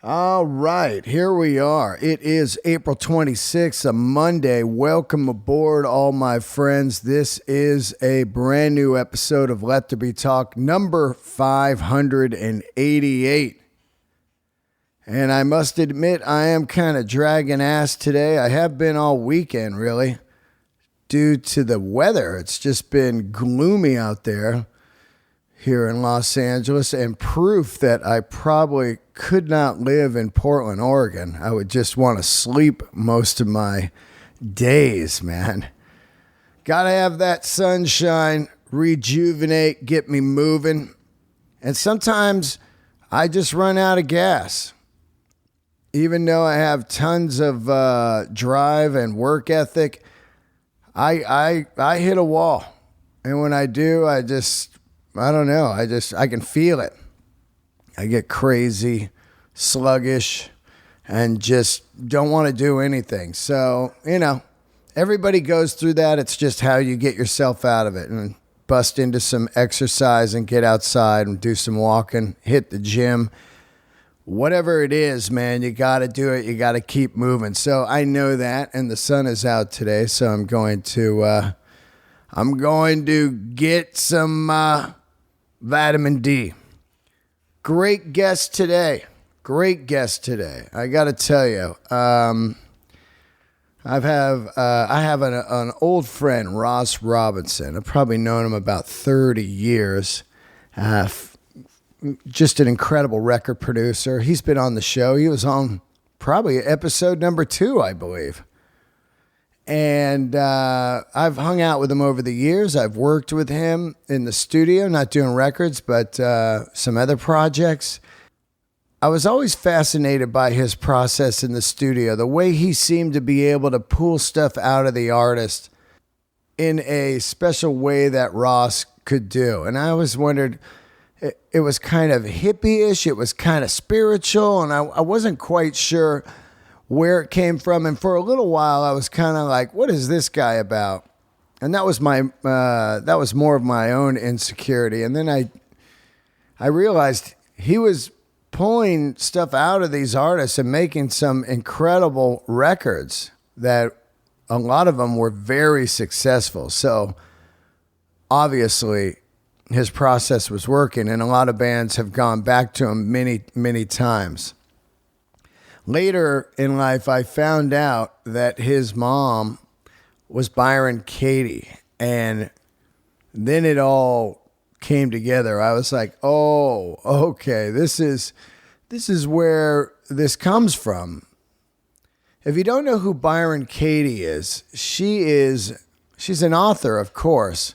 All right, here we are. It is April 26th, a Monday. Welcome aboard, all my friends. This is a brand new episode of Let There Be Talk, number 588. And I must admit, I am kind of dragging ass today. I have been all weekend, really, due to the weather. It's just been gloomy out there here in Los Angeles, and proof that I probably could not live in Portland, Oregon. I would just want to sleep most of my days, man. Gotta have that sunshine, rejuvenate, get me moving. And sometimes I just run out of gas. Even though I have tons of drive and work ethic, I hit a wall. And when I do, I don't know. I can feel it. I get crazy, sluggish, and just don't want to do anything. So, everybody goes through that. It's just how you get yourself out of it and bust into some exercise and get outside and do some walking, hit the gym. Whatever it is, man, you got to do it. You got to keep moving. So I know that, and the sun is out today, so I'm going to get some vitamin D. Great guest today. I got to tell you, I have an old friend, Ross Robinson. I've probably known him about 30 years. Just an incredible record producer. He's been on the show. He was on probably episode number 2, I believe. And I've hung out with him over the years. I've worked with him in the studio, not doing records, but some other projects. I was always fascinated by his process in the studio, the way he seemed to be able to pull stuff out of the artist in a special way that Ross could do. And I always wondered, it was kind of hippie-ish, it was kind of spiritual, and I wasn't quite sure where it came from. And for a little while, I was kind of like, what is this guy about? And that was more of my own insecurity. And then I realized he was pulling stuff out of these artists and making some incredible records that a lot of them were very successful. So obviously his process was working, and a lot of bands have gone back to him many, many times. Later in life, I found out that his mom was Byron Katie, and then it all came together. I was like, oh, okay, this is where this comes from. If you don't know who Byron Katie is, she's an author, of course,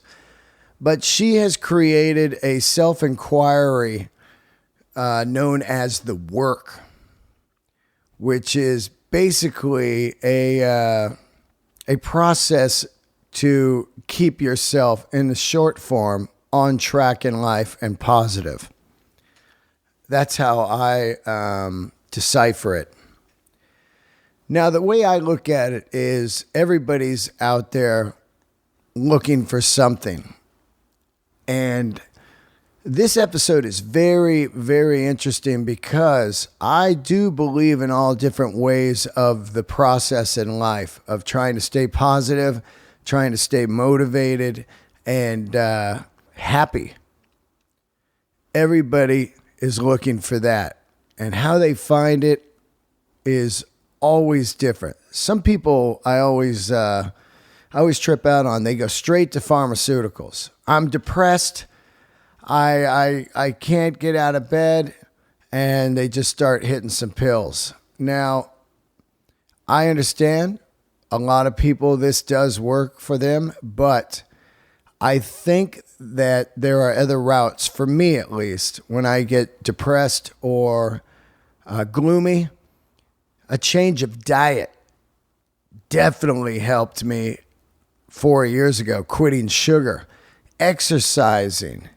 but she has created a self-inquiry known as The Work, which is basically a process to keep yourself in the short form on track in life and positive. That's how I decipher it. Now, the way I look at it is everybody's out there looking for something. And this episode is very, very interesting because I do believe in all different ways of the process in life of trying to stay positive, trying to stay motivated, and happy. Everybody is looking for that. And how they find it is always different. Some people I always trip out on, they go straight to pharmaceuticals. I'm depressed. I can't get out of bed, and they just start hitting some pills. Now, I understand a lot of people, this does work for them, but I think that there are other routes, for me at least, when I get depressed or gloomy. A change of diet definitely helped me 4 years ago, quitting sugar, exercising,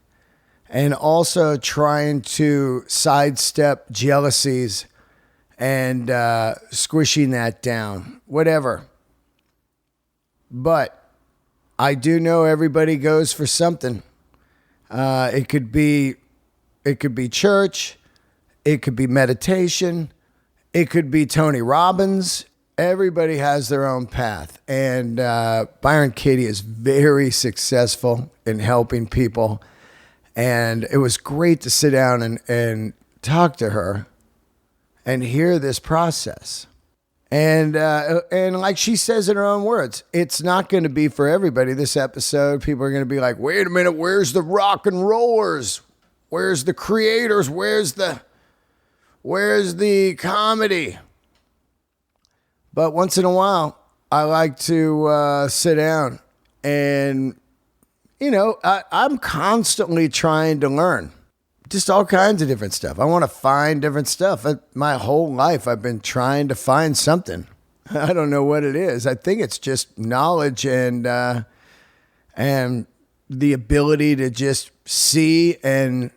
and also trying to sidestep jealousies and squishing that down, whatever. But I do know everybody goes for something. It could be church, it could be meditation, It could be Tony Robbins. Everybody has their own path. And Byron Katie is very successful in helping people. And it was great to sit down and talk to her and hear this process. And like she says in her own words, it's not going to be for everybody. This episode, people are going to be like, wait a minute, where's the rock and rollers? Where's the creators? Where's the comedy? But once in a while, I like to sit down and, I'm constantly trying to learn. Just all kinds of different stuff. I want to find different stuff. My whole life, I've been trying to find something. I don't know what it is. I think it's just knowledge and the ability to just see and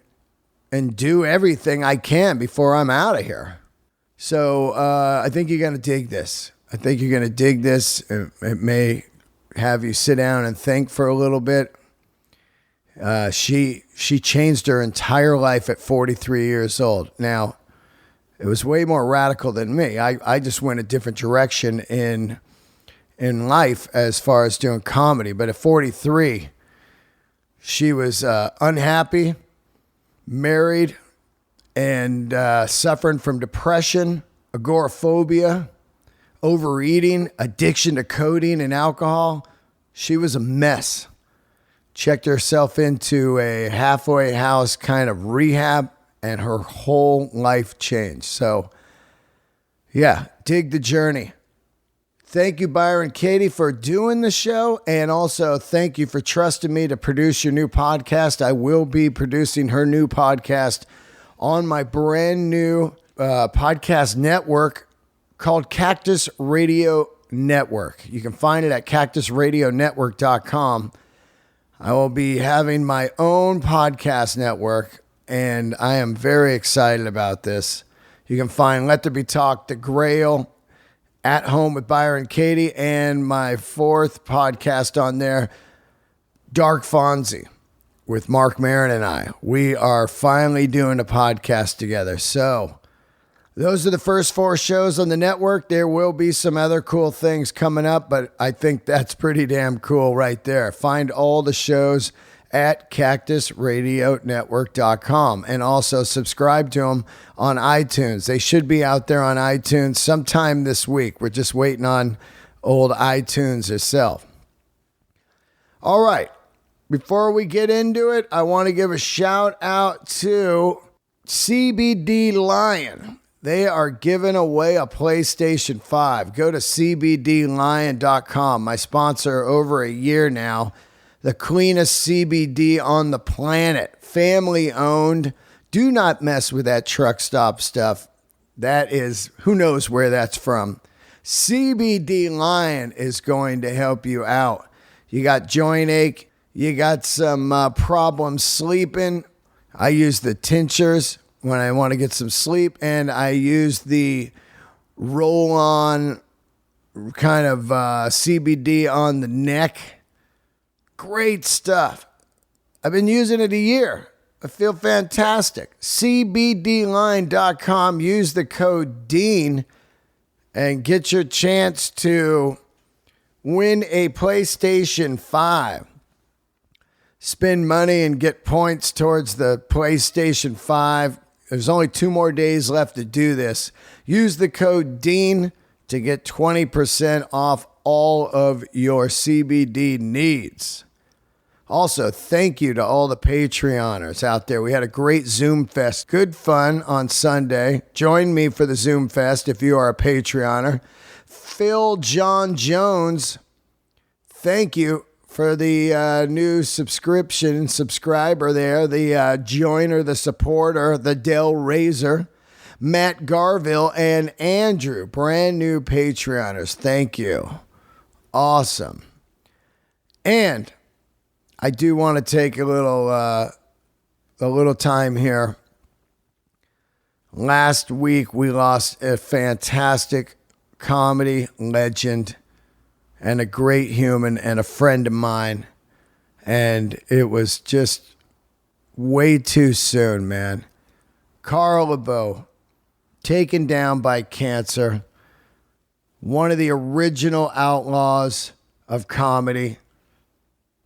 do everything I can before I'm out of here. So I think you're going to dig this. It may have you sit down and think for a little bit. She changed her entire life at 43 years old. Now, it was way more radical than me. I just went a different direction in life as far as doing comedy. But at 43, she was unhappy, married, and suffering from depression, agoraphobia, overeating, addiction to codeine and alcohol. She was a mess. Checked herself into a halfway house kind of rehab, and her whole life changed. So, yeah, dig the journey. Thank you, Byron Katie, for doing the show. And also, thank you for trusting me to produce your new podcast. I will be producing her new podcast on my brand new podcast network called Cactus Radio Network. You can find it at cactusradionetwork.com. I will be having my own podcast network, and I am very excited about this. You can find Let There Be Talk, The Grail, At Home with Byron Katie, and my fourth podcast on there, Dark Fonzie, with Mark Maron and I. We are finally doing a podcast together. So those are the first 4 shows on the network. There will be some other cool things coming up, but I think that's pretty damn cool right there. Find all the shows at cactusradionetwork.com and also subscribe to them on iTunes. They should be out there on iTunes sometime this week. We're just waiting on old iTunes itself. All right. Before we get into it, I want to give a shout out to CBD Lion. They are giving away a PlayStation 5. Go to cbdlion.com, my sponsor over a year now. The cleanest CBD on the planet. Family owned. Do not mess with that truck stop stuff. That is, who knows where that's from. CBD Lion is going to help you out. You got joint ache. You got some problems sleeping. I use the tinctures when I want to get some sleep, and I use the roll-on kind of CBD on the neck. Great stuff. I've been using it a year. I feel fantastic. CBDline.com. Use the code DEAN and get your chance to win a PlayStation 5. Spend money and get points towards the PlayStation 5. There's only 2 more days left to do this. Use the code DEAN to get 20% off all of your CBD needs. Also, thank you to all the Patreoners out there. We had a great Zoom Fest. Good fun on Sunday. Join me for the Zoom Fest if you are a Patreoner. Phil John Jones, thank you for the new subscriber there, the joiner, the supporter, the Del Razor, Matt Garville, and Andrew, brand new Patreoners. Thank you. Awesome. And I do want to take a little time here. Last week, we lost a fantastic comedy legend and a great human and a friend of mine. And it was just way too soon, man. Carl LeBeau taken down by cancer. One of the original outlaws of comedy.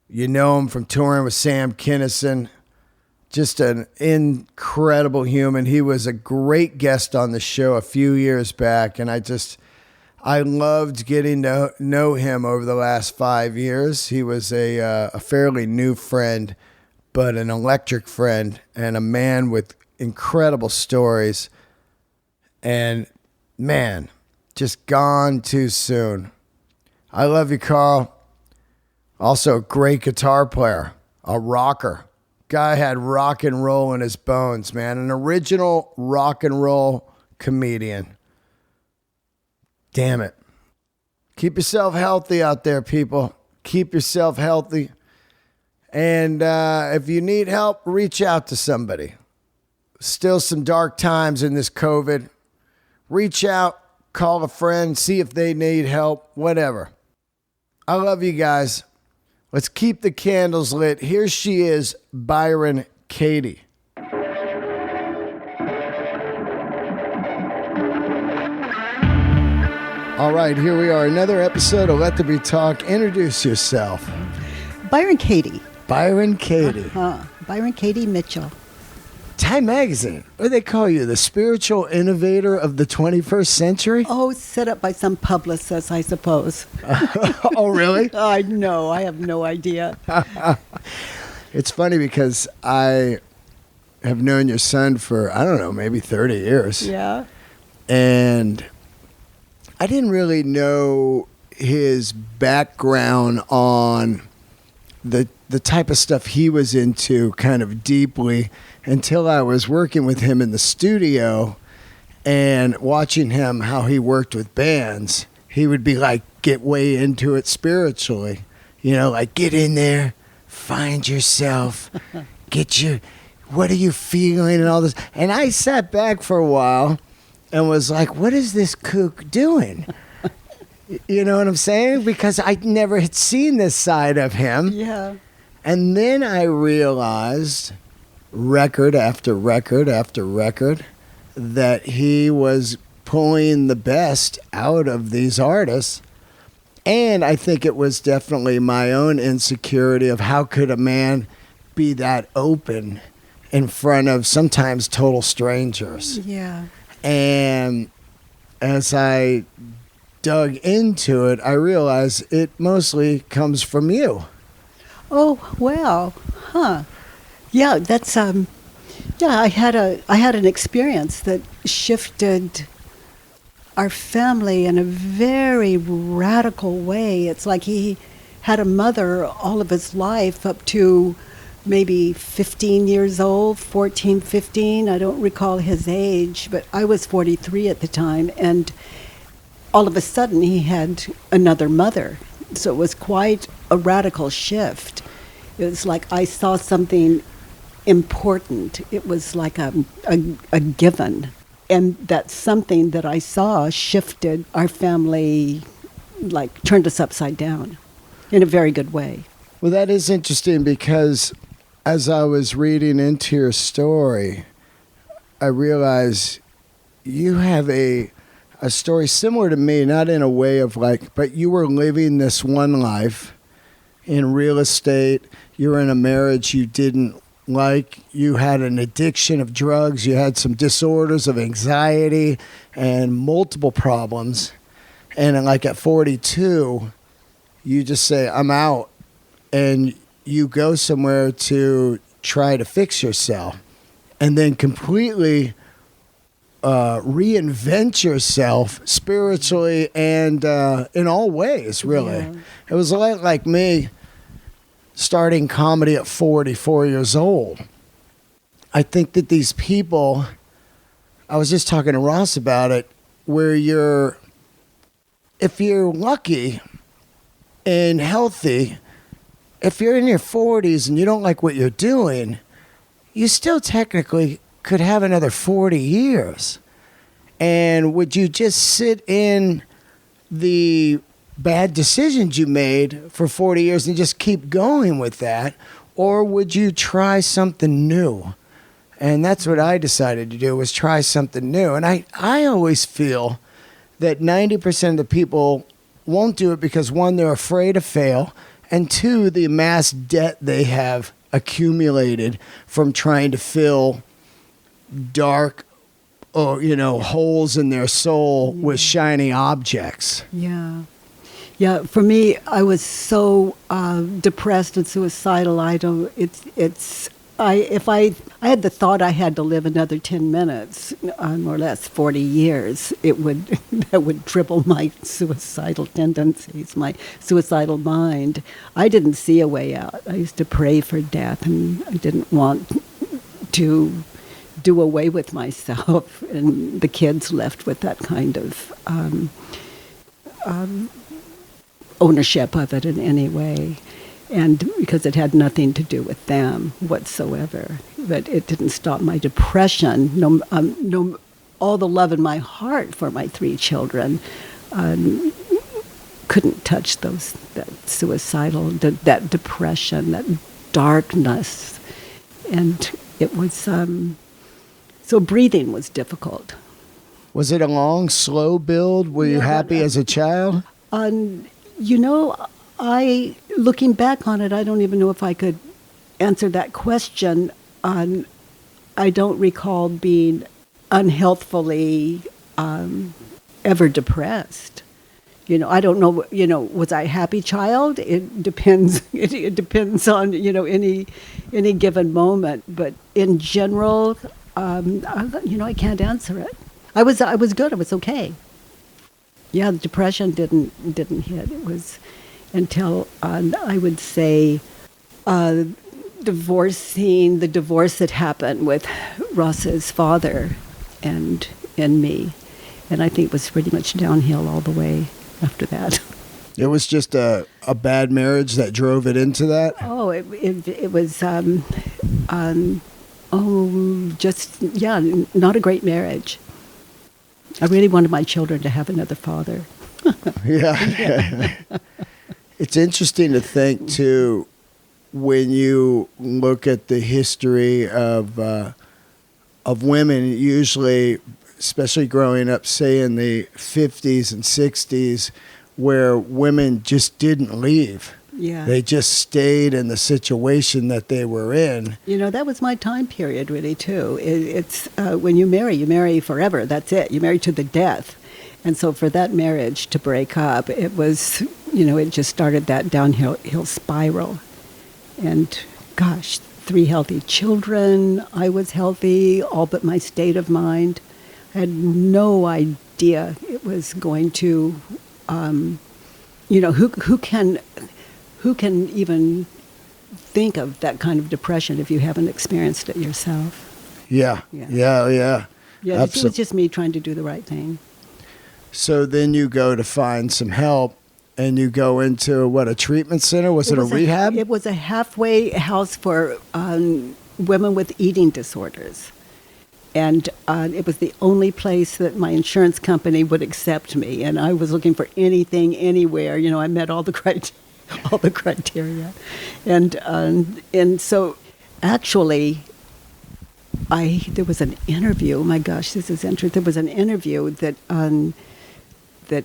You know him from touring with Sam Kinison. Just an incredible human. He was a great guest on the show a few years back, and I loved getting to know him over the last 5 years. He was a fairly new friend, but an electric friend and a man with incredible stories. And man, just gone too soon. I love you, Carl. Also a great guitar player, a rocker. Guy had rock and roll in his bones, man. An original rock and roll comedian. Damn it. Keep yourself healthy out there, people. Keep yourself healthy. And if you need help, reach out to somebody. Still some dark times in this COVID. Reach out, call a friend, see if they need help, whatever. I love you guys. Let's keep the candles lit. Here she is, Byron Katie. All right, here we are. Another episode of Let There Be Talk. Introduce yourself. Byron Katie. Byron Katie. Byron Katie Mitchell. Time Magazine. What do they call you? The spiritual innovator of the 21st century? Oh, set up by some publicist, I suppose. Oh, really? I know. I have no idea. It's funny because I have known your son for, I don't know, maybe 30 years. Yeah. And I didn't really know his background on the type of stuff he was into kind of deeply until I was working with him in the studio and watching him, how he worked with bands. He would be like, get way into it spiritually. You know, like get in there, find yourself, what are you feeling and all this. And I sat back for a while and was like, what is this kook doing? You know what I'm saying? Because I never had seen this side of him. Yeah. And then I realized, record after record after record, that he was pulling the best out of these artists. And I think it was definitely my own insecurity of how could a man be that open in front of sometimes total strangers. Yeah. And as I dug into it, I realized it mostly comes from you. Oh, well, yeah, that's I had an experience that shifted our family in a very radical way. It's like he had a mother all of his life up to maybe 15 years old, 14, 15. I don't recall his age, but I was 43 at the time. And all of a sudden he had another mother. So it was quite a radical shift. It was like I saw something important. It was like a given. And that something that I saw shifted our family, like turned us upside down in a very good way. Well, that is interesting because as I was reading into your story, I realized you have a story similar to me, not in a way of like, but you were living this one life in real estate. You were in a marriage you didn't like. You had an addiction of drugs. You had some disorders of anxiety and multiple problems. And like at 42, you just say, I'm out. And you go somewhere to try to fix yourself and then completely reinvent yourself spiritually and in all ways, really. Yeah. It was like me starting comedy at 44 years old. I think that these people, I was just talking to Ross about it, where if you're lucky and healthy, if you're in your 40s and you don't like what you're doing, you still technically could have another 40 years. And would you just sit in the bad decisions you made for 40 years and just keep going with that? Or would you try something new? And that's what I decided to do, was try something new. And I always feel that 90% of the people won't do it because, one, they're afraid to fail, and two, the mass debt they have accumulated from trying to fill dark holes in their soul with shiny objects. Yeah. Yeah, for me, I was so depressed and suicidal. If I had the thought I had to live another 10 minutes, more or less 40 years, that would triple my suicidal tendencies, my suicidal mind. I didn't see a way out. I used to pray for death, and I didn't want to do away with myself, and the kids left with that kind of ownership of it in any way. And because it had nothing to do with them whatsoever. But it didn't stop my depression. All the love in my heart for my 3 children couldn't touch that suicidal, that depression, that darkness. And it was, so breathing was difficult. Was it a long, slow build? Were you happy as a child? Looking back on it, I don't even know if I could answer that question. I don't recall being unhealthfily ever depressed. I don't know, was I a happy child? It depends. It depends on, any given moment. But in general, I can't answer it. I was good. I was okay. Yeah, the depression didn't hit. It was until I would say the divorce that happened with Ross's father and me. And I think it was pretty much downhill all the way after that. It was just a bad marriage that drove it into that? Oh, it was, not a great marriage. I really wanted my children to have another father. Yeah. It's interesting to think, too, when you look at the history of women, usually, especially growing up, say, in the 50s and 60s, where women just didn't leave. Yeah. They just stayed in the situation that they were in. That was my time period, really, too. It's when you marry forever. That's it. You marry to the death. And so for that marriage to break up, it was, it just started that downhill spiral. And gosh, 3 healthy children. I was healthy, all but my state of mind. I had no idea it was going to, who can even think of that kind of depression if you haven't experienced it yourself? Yeah. Yeah, it was just me trying to do the right thing. So then you go to find some help, and you go into, a treatment center? Was it a rehab? It was a halfway house for women with eating disorders. And it was the only place that my insurance company would accept me. And I was looking for anything, anywhere. I met all the criteria. And so actually, there was an interview. Oh my gosh, this is interesting. There was an interview that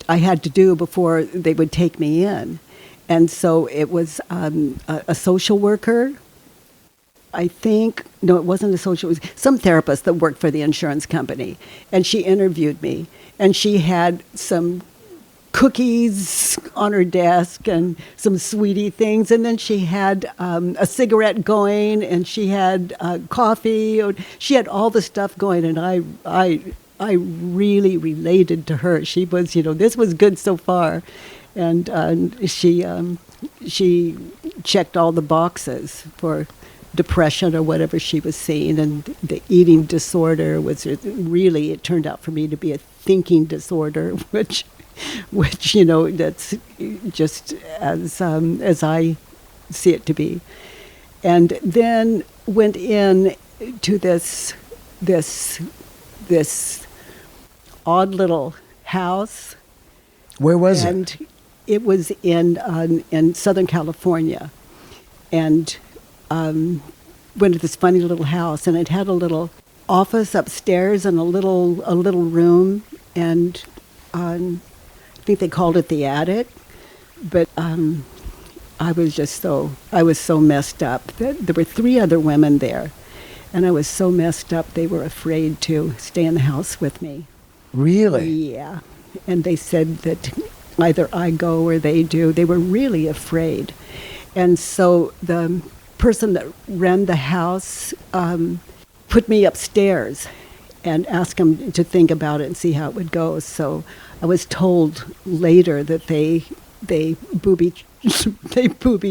I had to do before they would take me in. And so it was a social worker, I think. No, it wasn't a social, it was some therapist that worked for the insurance company. And she interviewed me. And she had some cookies on her desk and some sweetie things. And then she had a cigarette going, and she had coffee. She had all the stuff going, and I really related to her. She was, this was good so far. And she checked all the boxes for depression or whatever she was seeing. And the eating disorder was really, it turned out for me to be a thinking disorder, which that's just as I see it to be. And then went in to this odd little house. Where was it? And it was in Southern California. And went to this funny little house, and it had a little office upstairs and a little room, and I think they called it the attic. But I was so messed up. There were 3 other women there, and I was so messed up they were afraid to stay in the house with me. Really? Yeah. And they said that either I go or they do. They were really afraid. And so the person that ran the house put me upstairs and asked them to think about it and see how it would go. So I was told later that they booby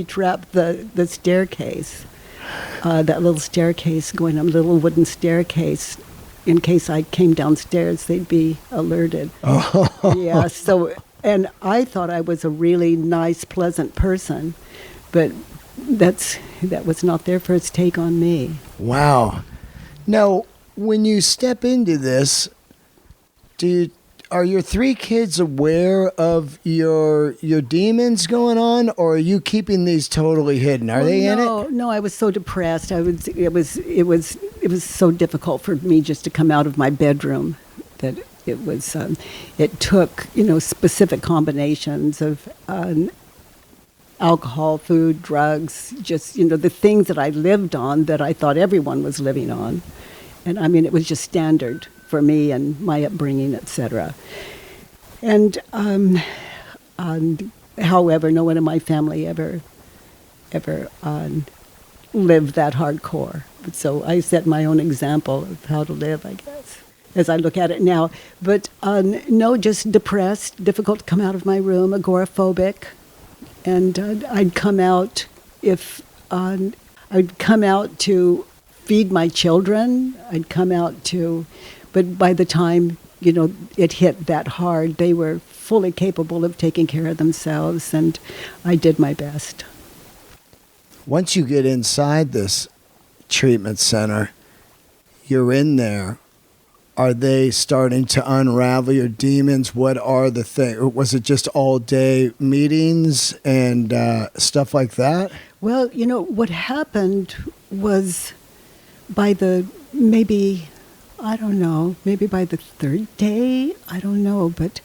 trapped the staircase, that little staircase going up, little wooden staircase. In case I came downstairs, they'd be alerted. Oh. Yeah. So, and I thought I was a really nice, pleasant person, but that was not their first take on me. Wow. Now, when you step into this, are your 3 kids aware of your demons going on, or are you keeping these totally hidden? Are they in it? No, I was so depressed. It was so difficult for me just to come out of my bedroom that it took, specific combinations of alcohol, food, drugs, just, the things that I lived on that I thought everyone was living on. And I mean, it was just standard for me and my upbringing, etc. And however, no one in my family ever lived that hardcore. So I set my own example of how to live, I guess, as I look at it now. But no, just depressed, difficult to come out of my room, agoraphobic. And I'd come out to feed my children. But by the time, it hit that hard, they were fully capable of taking care of themselves, and I did my best. Once you get inside this treatment center, you're in there. Are they starting to unravel your demons? What are the things? Was it just all day meetings and stuff like that? Well, what happened was maybe by the 3rd day, I don't know, but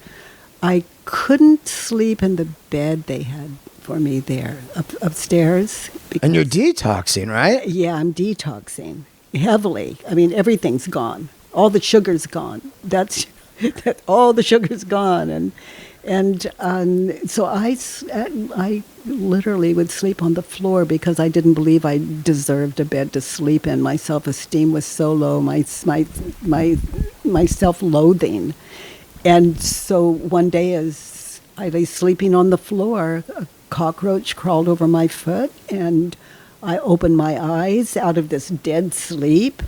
I couldn't sleep in the bed they had for me there upstairs. And you're detoxing, right? Yeah, I'm detoxing heavily. I mean, everything's gone. All the sugar's gone. All the sugar's gone, and so I literally would sleep on the floor because I didn't believe I deserved a bed to sleep in. My self-esteem was so low. My self-loathing, and so one day as I lay sleeping on the floor, a cockroach crawled over my foot, and I opened my eyes out of this dead sleep.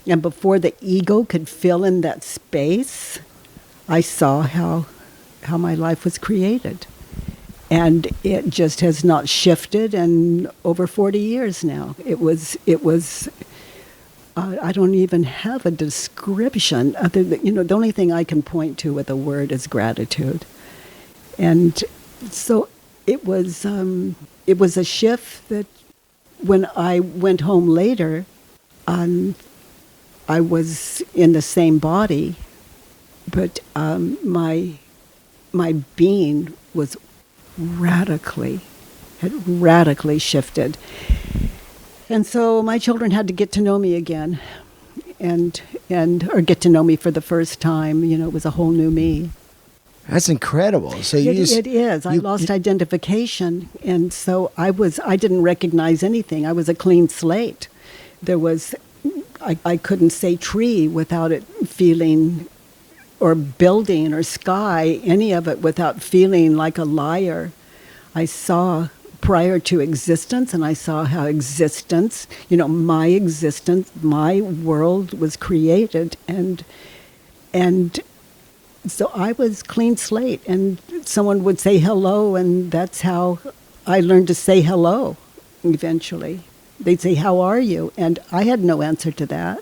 And before the ego could fill in that space, I saw how my life was created. And it just has not shifted in over 40 years now. It was I don't even have a description other than, the only thing I can point to with a word is gratitude. And so it was a shift that when I went home later, I was in the same body, but my being was had radically shifted. And so my children had to get to know me again, or get to know me for the first time. It was a whole new me. That's incredible. So it is. I lost identification, and so I didn't recognize anything. I was a clean slate. I couldn't say tree without it feeling, or building or sky, any of it without feeling like a liar. I saw prior to existence, and I saw how existence, my world was created, and so I was clean slate, and someone would say hello, and that's how I learned to say hello eventually. They'd say, "How are you?" And I had no answer to that.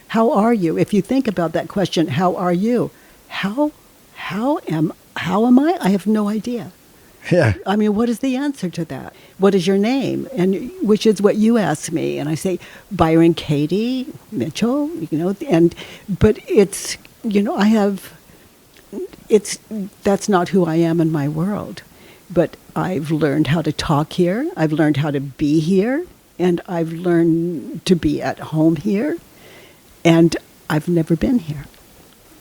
How are you? If you think about that question, how are you? How am I? I have no idea. Yeah. I mean, what is the answer to that? What is your name? And which is what you ask me. And I say, Byron Katie Mitchell, but it's, that's not who I am in my world. But I've learned how to talk here. I've learned how to be here. And I've learned to be at home here. And I've never been here.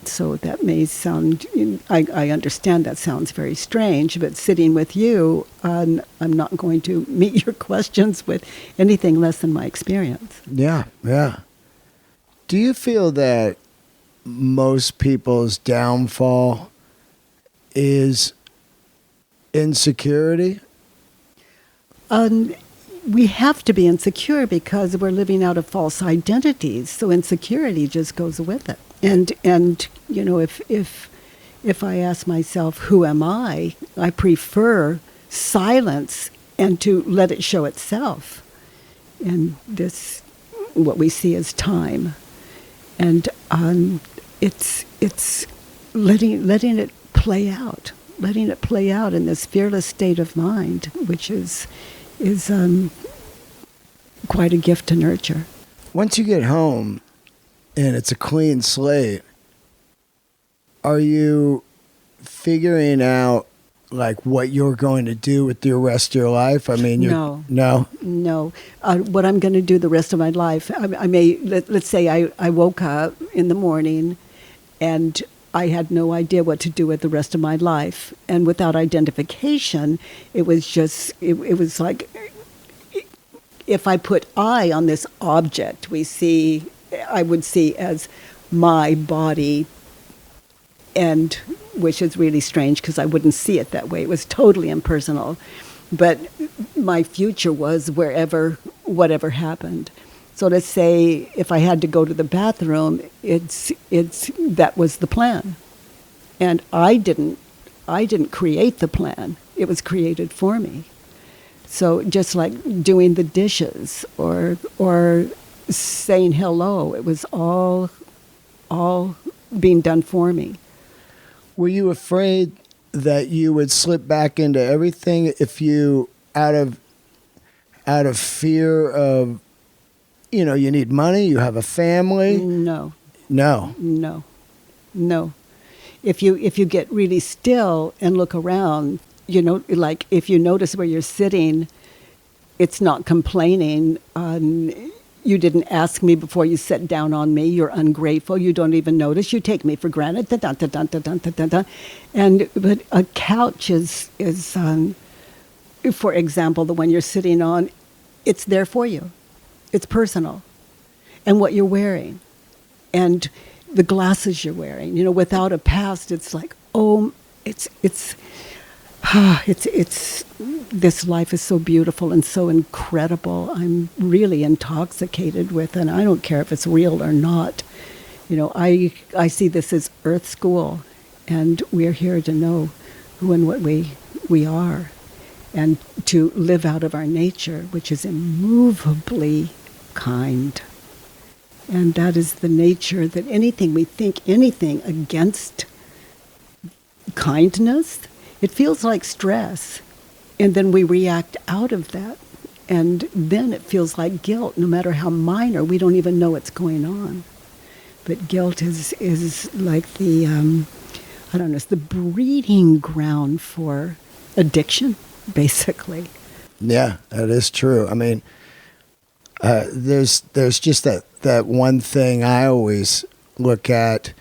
So that may sound, I understand that sounds very strange, but sitting with you, I'm not going to meet your questions with anything less than my experience. Yeah, yeah. Do you feel that most people's downfall is insecurity? We have to be insecure because we're living out of false identities. So insecurity just goes with it. And if I ask myself, who am I prefer silence and to let it show itself. And this, what we see as time. And it's letting it play out in this fearless state of mind, which is quite a gift to nurture. Once you get home and it's a clean slate, are you figuring out like what you're going to do with the rest of your life? I mean, No. No. What I'm going to do the rest of my life, let's say I woke up in the morning and I had no idea what to do with the rest of my life. And without identification, it was just, it was like, if I put I on this object, I would see as my body, and which is really strange because I wouldn't see it that way. It was totally impersonal. But my future was whatever happened. So let's say if I had to go to the bathroom, that was the plan. And I didn't create the plan. It was created for me. So just like doing the dishes or saying hello, it was all being done for me. Were you afraid that you would slip back into everything if you, out of fear of, you need money, you have a family? No. No. If you get really still and look around, like if you notice where you're sitting, it's not complaining. You didn't ask me before you sat down on me. You're ungrateful. You don't even notice. You take me for granted. But a couch is for example, the one you're sitting on, it's there for you. It's personal. And what you're wearing. And the glasses you're wearing. Without a past, it's like, it's this life is so beautiful and so incredible. I'm really intoxicated with it, and I don't care if it's real or not. I see this as Earth School, and we're here to know who and what we are, and to live out of our nature, which is immovably kind. And that is the nature that anything we think anything against kindness, it feels like stress. And then we react out of that. And then it feels like guilt, no matter how minor. We don't even know what's going on. But guilt is like it's the breeding ground for addiction, basically. Yeah, that is true. I mean, there's just that one thing I always look at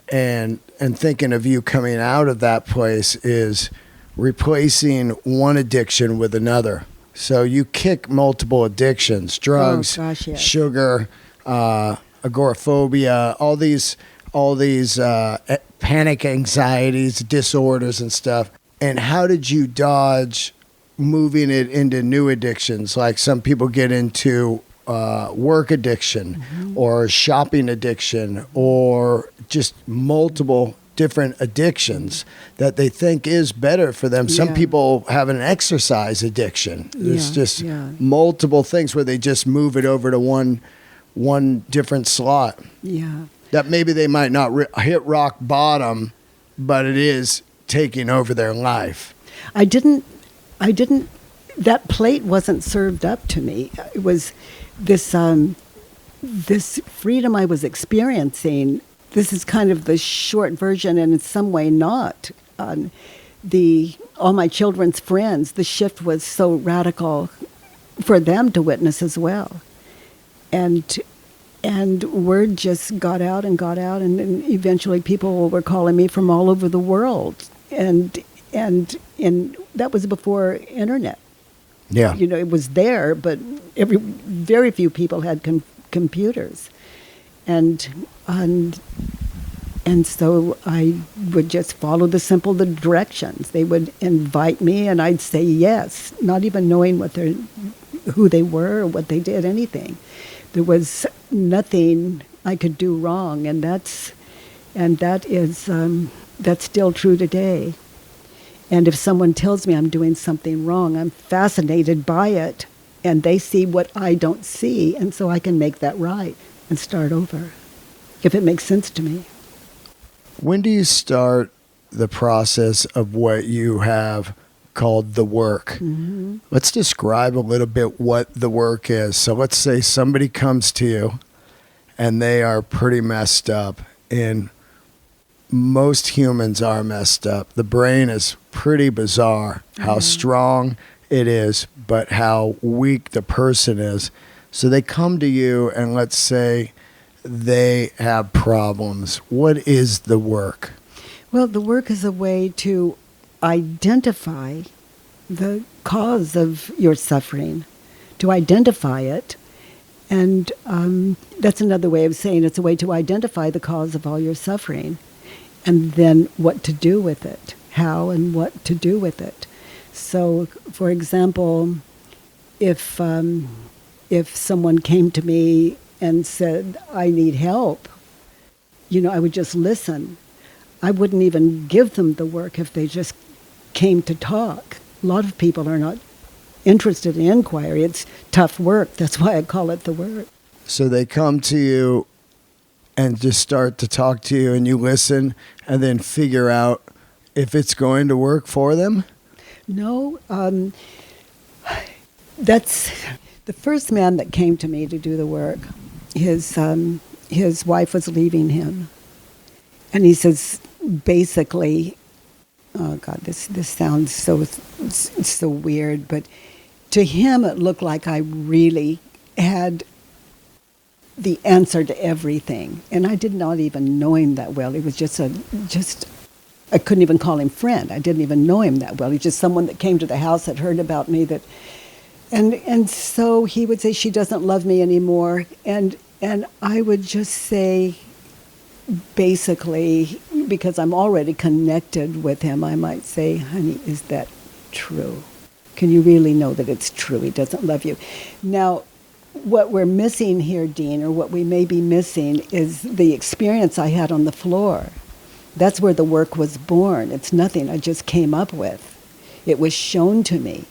and thinking of you coming out of that place is replacing one addiction with another. So you kick multiple addictions, drugs, yes. sugar, agoraphobia, all these panic anxieties, disorders and stuff. And how did you dodge moving it into new addictions? Like some people get into work addiction or shopping addiction or just multiple different addictions that they think is better for them. Some people have an exercise addiction. There's just multiple things where they just move it over to one different slot. Yeah. That maybe they might not hit rock bottom, but it is taking over their life. I didn't, that plate wasn't served up to me. It was this, this freedom I was experiencing. This is kind of the short version, and in some way not. All my children's friends, the shift was so radical for them to witness as well. And word just got out, and then eventually people were calling me from all over the world. And that was before internet. Yeah. You know, it was there, but very few people had computers. And so I would just follow the directions. They would invite me, and I'd say yes, not even knowing who they were or what they did, anything. There was nothing I could do wrong, and that's still true today. And if someone tells me I'm doing something wrong, I'm fascinated by it, and they see what I don't see, and so I can make that right and start over, if it makes sense to me. When do you start the process of what you have called the work? Mm-hmm. Let's describe a little bit what the work is. So let's say somebody comes to you and they are pretty messed up, and most humans are messed up. The brain is pretty bizarre how strong it is, but how weak the person is. So they come to you, and let's say they have problems. What is the work? Well, the work is a way to identify the cause of your suffering, to identify it. And that's another way of saying it's a way to identify the cause of all your suffering, and then what to do with it, how and what to do with it. So, for example, if someone came to me and said, I need help, I would just listen. I wouldn't even give them the work if they just came to talk. A lot of people are not interested in inquiry. It's tough work. That's why I call it the work. So they come to you and just start to talk to you, and you listen and then figure out if it's going to work for them? No. That's the first man that came to me to do the work. His wife was leaving him. And he says, basically, oh God, this sounds so weird, but to him it looked like I really had the answer to everything. And I did not even know him that well. He was just I couldn't even call him friend. I didn't even know him that well. He's just someone that came to the house that heard about me and so he would say, she doesn't love me anymore. And I would just say, basically, because I'm already connected with him, I might say, honey, is that true? Can you really know that it's true? He doesn't love you. Now, what we're missing here, Dean, or what we may be missing, is the experience I had on the floor. That's where the work was born. It's nothing I just came up with. It was shown to me.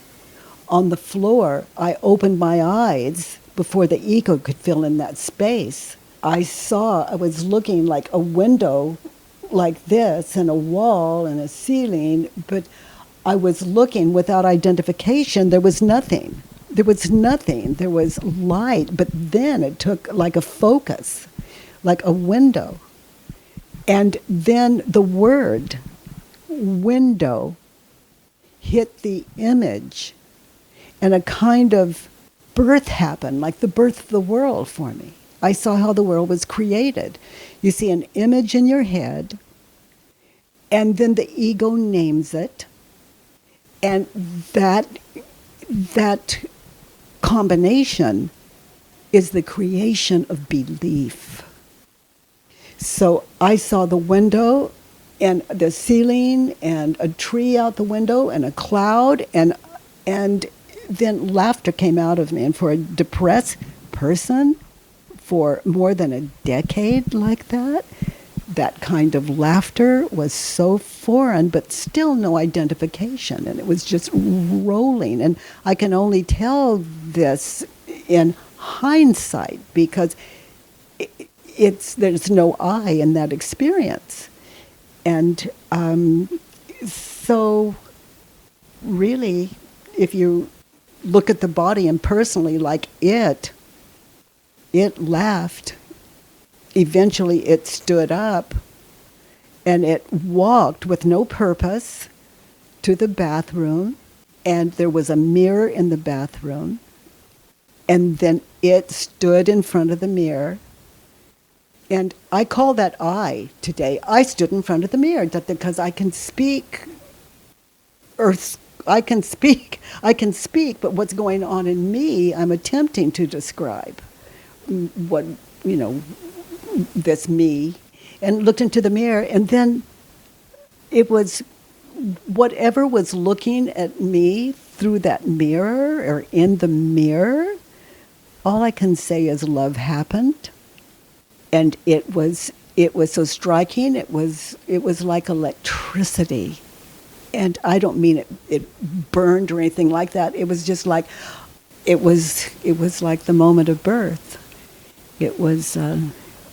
On the floor, I opened my eyes before the ego could fill in that space. I was looking like a window like this, and a wall and a ceiling, but I was looking without identification. There was nothing. There was nothing. There was light, but then it took like a focus, like a window. And then the word window hit the image, and a kind of birth happened, like the birth of the world for me. I saw how the world was created. You see an image in your head, and then the ego names it, and that combination is the creation of belief. So I saw the window and the ceiling and a tree out the window and a cloud, and then laughter came out of me. And for a depressed person, for more than a decade like that kind of laughter was so foreign, but still no identification. And it was just rolling. And I can only tell this in hindsight because there's no I in that experience. And so really, if you look at the body impersonally, like it laughed. Eventually it stood up and it walked with no purpose to the bathroom, and there was a mirror in the bathroom, and then it stood in front of the mirror. And I call that I today. I stood in front of the mirror because I can speak, but what's going on in me, I'm attempting to describe what, this me, and looked into the mirror, and then it was whatever was looking at me through that mirror or in the mirror. All I can say is love happened, and it was so striking. It was like electricity, and I don't mean it burned or anything like that. It was just like it was like the moment of birth. It was.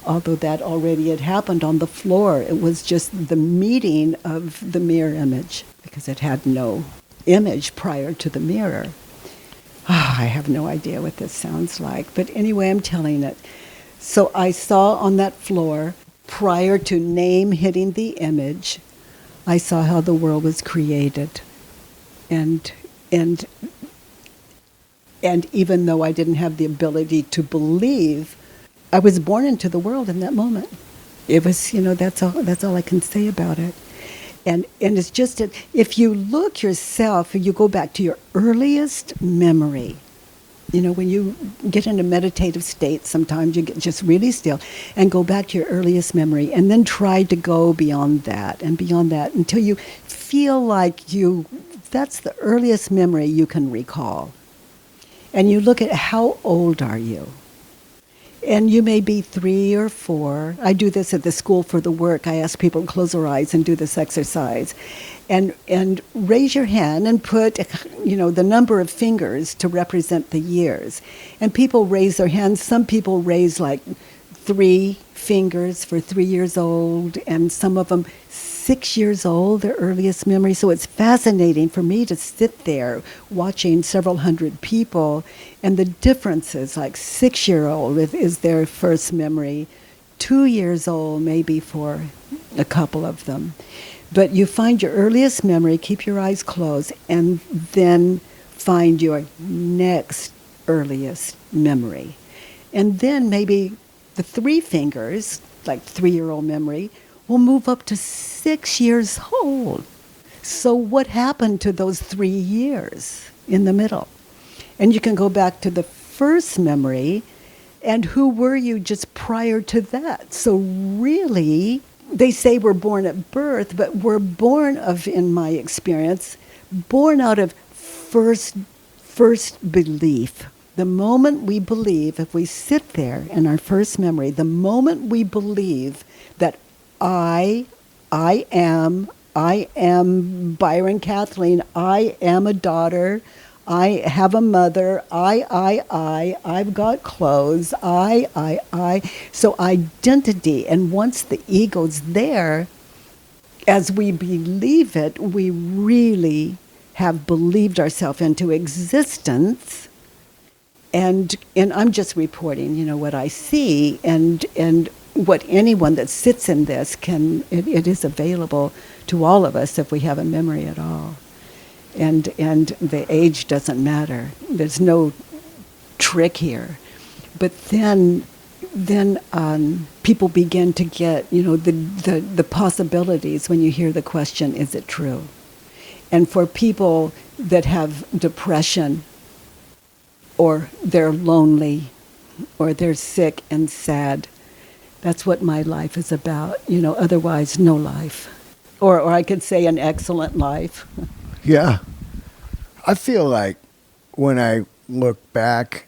Although that already had happened on the floor, it was just the meeting of the mirror image, because it had no image prior to the mirror. I have no idea what this sounds like, but anyway, I'm telling it. So I saw on that floor, prior to name hitting the image, I saw how the world was created. And even though I didn't have the ability to believe, I was born into the world in that moment. It was, that's all I can say about it. And it's just that if you look yourself, you go back to your earliest memory. When you get in a meditative state, sometimes you get just really still and go back to your earliest memory, and then try to go beyond that and beyond that until you feel like that's the earliest memory you can recall. And you look at how old are you? And you may be 3 or 4. I do this at the School for the Work. I ask people to close their eyes and do this exercise. And raise your hand and put, the number of fingers to represent the years. And people raise their hands. Some people raise like 3 fingers for 3 years old, and some of them 6 years old, their earliest memory. So it's fascinating for me to sit there watching several hundred people, and the differences, like 6-year-old is their first memory, 2 years old maybe for a couple of them. But you find your earliest memory, keep your eyes closed, and then find your next earliest memory. And then maybe the 3 fingers, like 3-year-old memory, will move up to 6 years old. So what happened to those 3 years in the middle? And you can go back to the first memory, and who were you just prior to that? So really, they say we're born at birth, but we're born of, in my experience, born out of first belief. The moment we believe, if we sit there in our first memory, the moment we believe that I am Byron Kathleen, I am a daughter, I have a mother, I've got clothes, I. So identity, and once the ego's there, as we believe it, we really have believed ourselves into existence. And I'm just reporting, what I see, and what anyone that sits in this it is available to all of us if we have a memory at all. And the age doesn't matter. There's no trick here. But then people begin to get, the possibilities when you hear the question, is it true? And for people that have depression, or they're lonely, or they're sick and sad, that's what my life is about. Otherwise, no life. Or I could say an excellent life. Yeah. I feel like when I look back,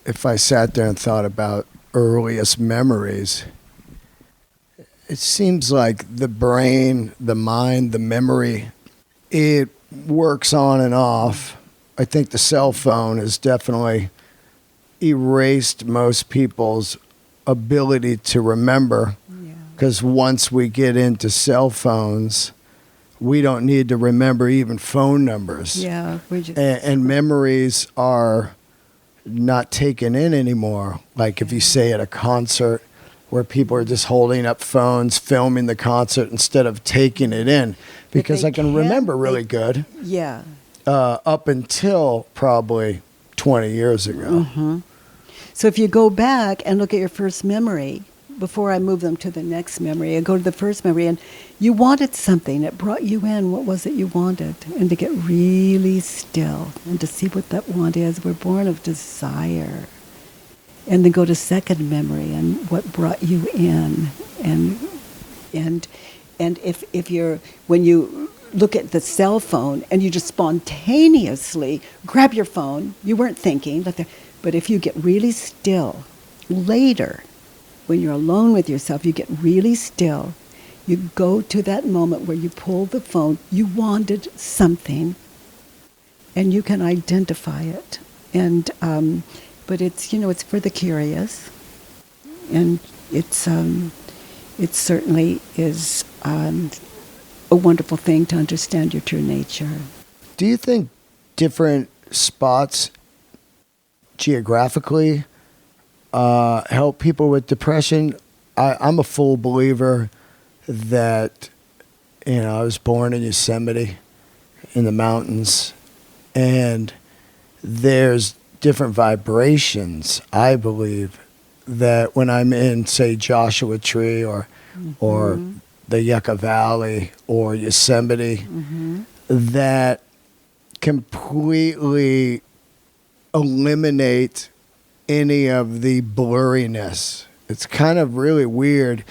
if I sat there and thought about earliest memories, it seems like the brain, the mind, the memory, it works on and off. I think the cell phone has definitely erased most people's ability to remember, because once we get into cell phones, we don't need to remember even phone numbers. Yeah, we're just And memories are not taken in anymore. Like if you say at a concert where people are just holding up phones, filming the concert instead of taking it in, because I can remember really good. Yeah. Up until probably 20 years ago. Mm-hmm. So if you go back and look at your first memory, before I move them to the next memory, I go to the first memory, and you wanted something. It brought you in. What was it you wanted? And to get really still and to see what that want is. We're born of desire. And then go to second memory and what brought you in. And if you're, when you look at the cell phone and you just spontaneously grab your phone, you weren't thinking, but if you get really still later, when you're alone with yourself, you get really still, you go to that moment where you pull the phone, you wanted something, and you can identify it. And but it's, it's for the curious, and it certainly is a wonderful thing to understand your true nature. Do you think different spots geographically help people with depression? I'm a full believer that, I was born in Yosemite in the mountains, and there's different vibrations, I believe, that when I'm in, say, Joshua Tree or the Yucca Valley or Yosemite, that completely eliminate any of the blurriness. It's kind of really weird.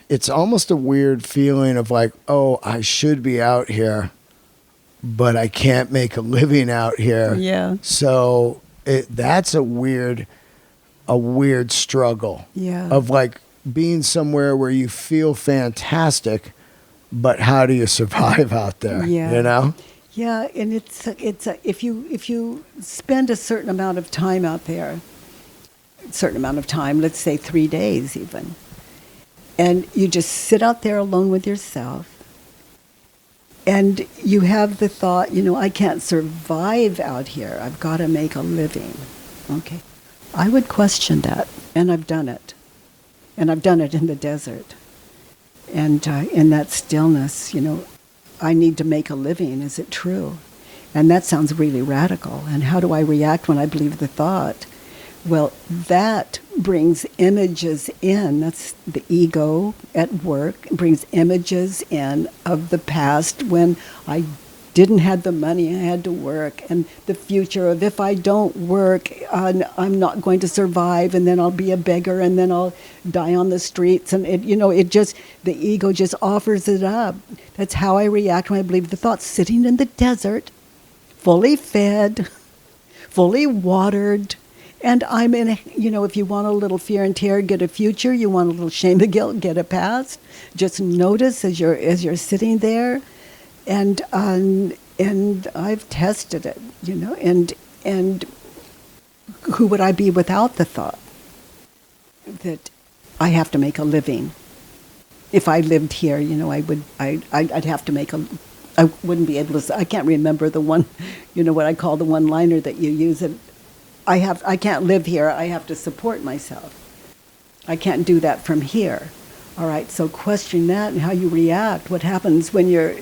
It's almost a weird feeling of like, oh, I should be out here, but I can't make a living out here. Yeah. So that's a weird struggle. Yeah. Of like being somewhere where you feel fantastic, but how do you survive out there? Yeah. Yeah, and it's if you spend a certain amount of time out there, let's say 3 days even, and you just sit out there alone with yourself, and you have the thought, I can't survive out here. I've got to make a living. Okay. I would question that, and I've done it. And I've done it in the desert. And in that stillness, I need to make a living. Is it true? And that sounds really radical. And how do I react when I believe the thought? Well, that brings images in. That's the ego at work. It brings images in of the past when I didn't have the money, I had to work, and the future of if I don't work, I'm not going to survive, and then I'll be a beggar, and then I'll die on the streets. And the ego just offers it up. That's how I react when I believe the thoughts, sitting in the desert, fully fed, fully watered. And I'm in, if you want a little fear and terror, get a future. You want a little shame and guilt, get a past. Just notice as you're sitting there. And I've tested it, and who would I be without the thought that I have to make a living? If I lived here, I'd have to I wouldn't be able to, I can't remember the one, what I call the one-liner that you use. I can't live here, I have to support myself. I can't do that from here. All right, so question that and how you react. What happens when you're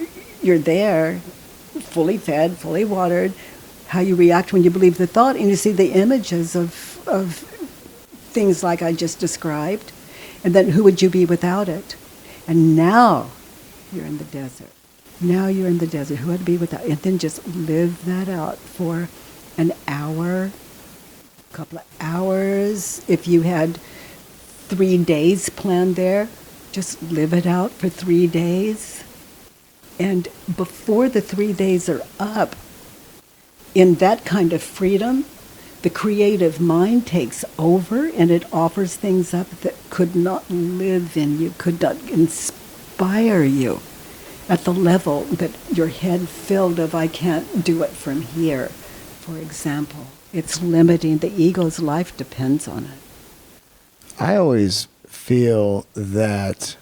there, fully fed, fully watered, how you react when you believe the thought, and you see the images of things like I just described, and then who would you be without it? And now you're in the desert. Now you're in the desert. Who would be without it? And then just live that out for an hour, a couple of hours. If you had 3 days planned there, just live it out for 3 days. And before the 3 days are up, in that kind of freedom, the creative mind takes over and it offers things up that could not live in you, could not inspire you at the level that your head filled of, I can't do it from here, for example. It's limiting. The ego's life depends on it. I always feel that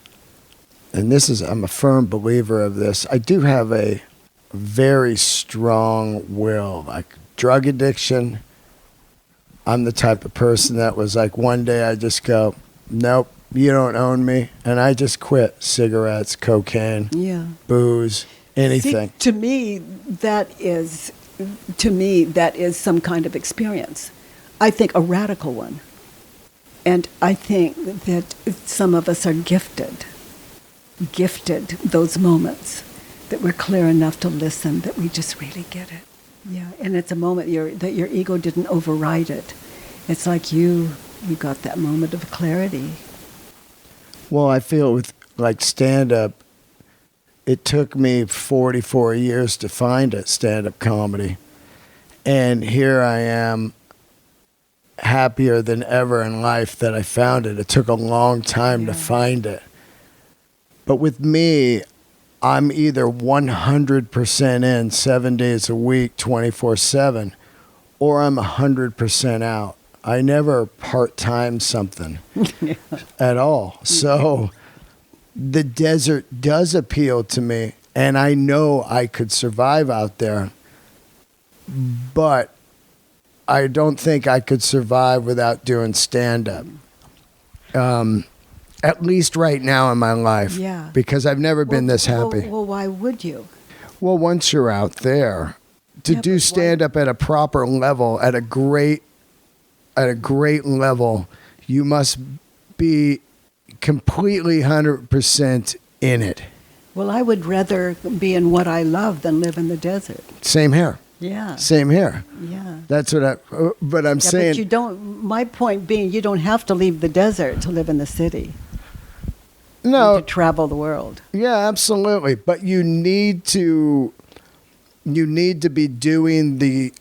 and I'm a firm believer of this, I do have a very strong will. Like drug addiction, I'm the type of person that was like, one day I just go, nope, you don't own me. And I just quit cigarettes, cocaine, booze, anything. See, to me, that is some kind of experience. I think a radical one. And I think that some of us are gifted those moments, that we're clear enough to listen, that we just really get it. Yeah, and it's a moment that your ego didn't override it. It's like you got that moment of clarity. Well, I feel with like stand-up, it took me 44 years to find it, stand-up comedy. And here I am, happier than ever in life that I found it. It took a long time to find it. But with me, I'm either 100% in 7 days a week, 24/7, or I'm 100% out. I never part-time something at all. So the desert does appeal to me, and I know I could survive out there, but I don't think I could survive without doing stand-up. At least right now in my life. Yeah. Because I've never been this happy. Well, why would you? Well, once you're out there, to do stand-up at a proper level, at a great level, you must be completely 100% in it. Well, I would rather be in what I love than live in the desert. Same here. Yeah. Same here. Yeah. That's what but I'm saying. But you don't, my point being, you don't have to leave the desert to live in the city. No. To travel the world. Yeah, absolutely. But you need to be doing the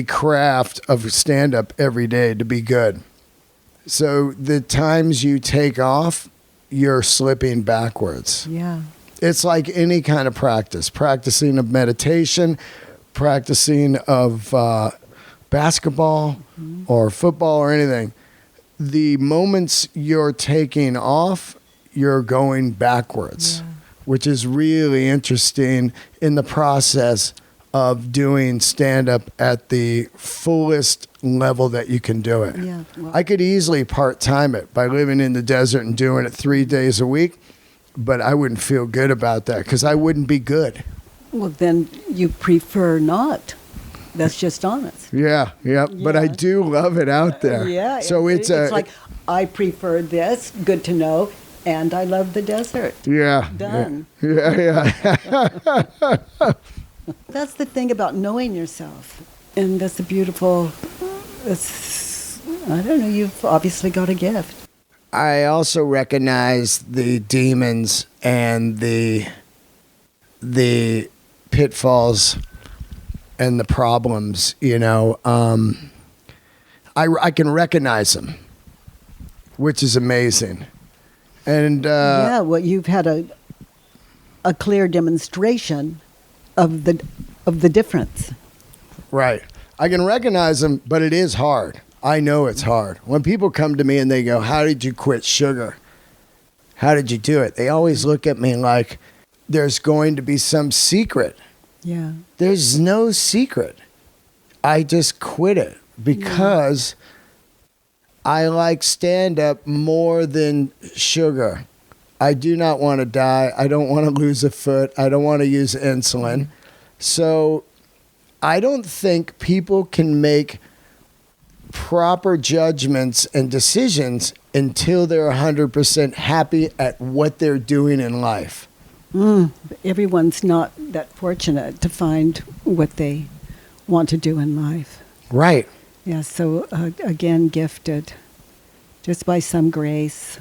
craft of stand-up every day to be good. So the times you take off, you're slipping backwards. Yeah. It's like any kind of practicing of meditation, practicing of basketball or football or anything. The moments you're taking off, you're going backwards, which is really interesting in the process of doing stand-up at the fullest level that you can do it. Yeah, well, I could easily part-time it by living in the desert and doing it 3 days a week, but I wouldn't feel good about that because I wouldn't be good. well, then you prefer not. That's just honest. Yeah, but I do love it out there. Yeah. So it's like, I prefer this, good to know, and I love the desert. Yeah. Done. Yeah. That's the thing about knowing yourself. And that's a beautiful, I don't know, you've obviously got a gift. I also recognize the demons and the pitfalls and the problems, I can recognize them, which is amazing. And well, you've had a clear demonstration of the difference. Right. I can recognize them, but it is hard. I know it's hard. When people come to me and they go, "How did you quit sugar? How did you do it?" They always look at me like there's going to be some secret. Yeah. There's no secret. I just quit it because I like stand-up more than sugar. I do not want to die. I don't want to lose a foot. I don't want to use insulin. So I don't think people can make proper judgments and decisions until they're 100% happy at what they're doing in life. Everyone's not that fortunate to find what they want to do in life. Right. Yeah, so again, gifted just by some grace.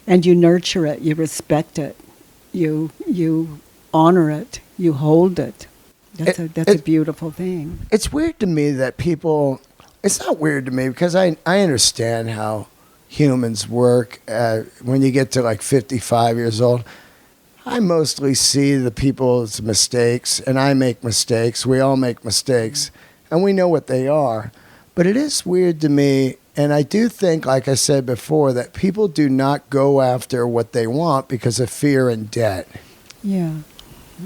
And you nurture it, you respect it, you honor it, you hold it. That's a beautiful thing. It's weird to me that people, it's not weird to me because I understand how humans work. When you get to like 55 years old, I mostly see the people's mistakes, and I make mistakes. We all make mistakes, and we know what they are. But it is weird to me And I do think, like I said before, that people do not go after what they want because of fear and debt. Yeah.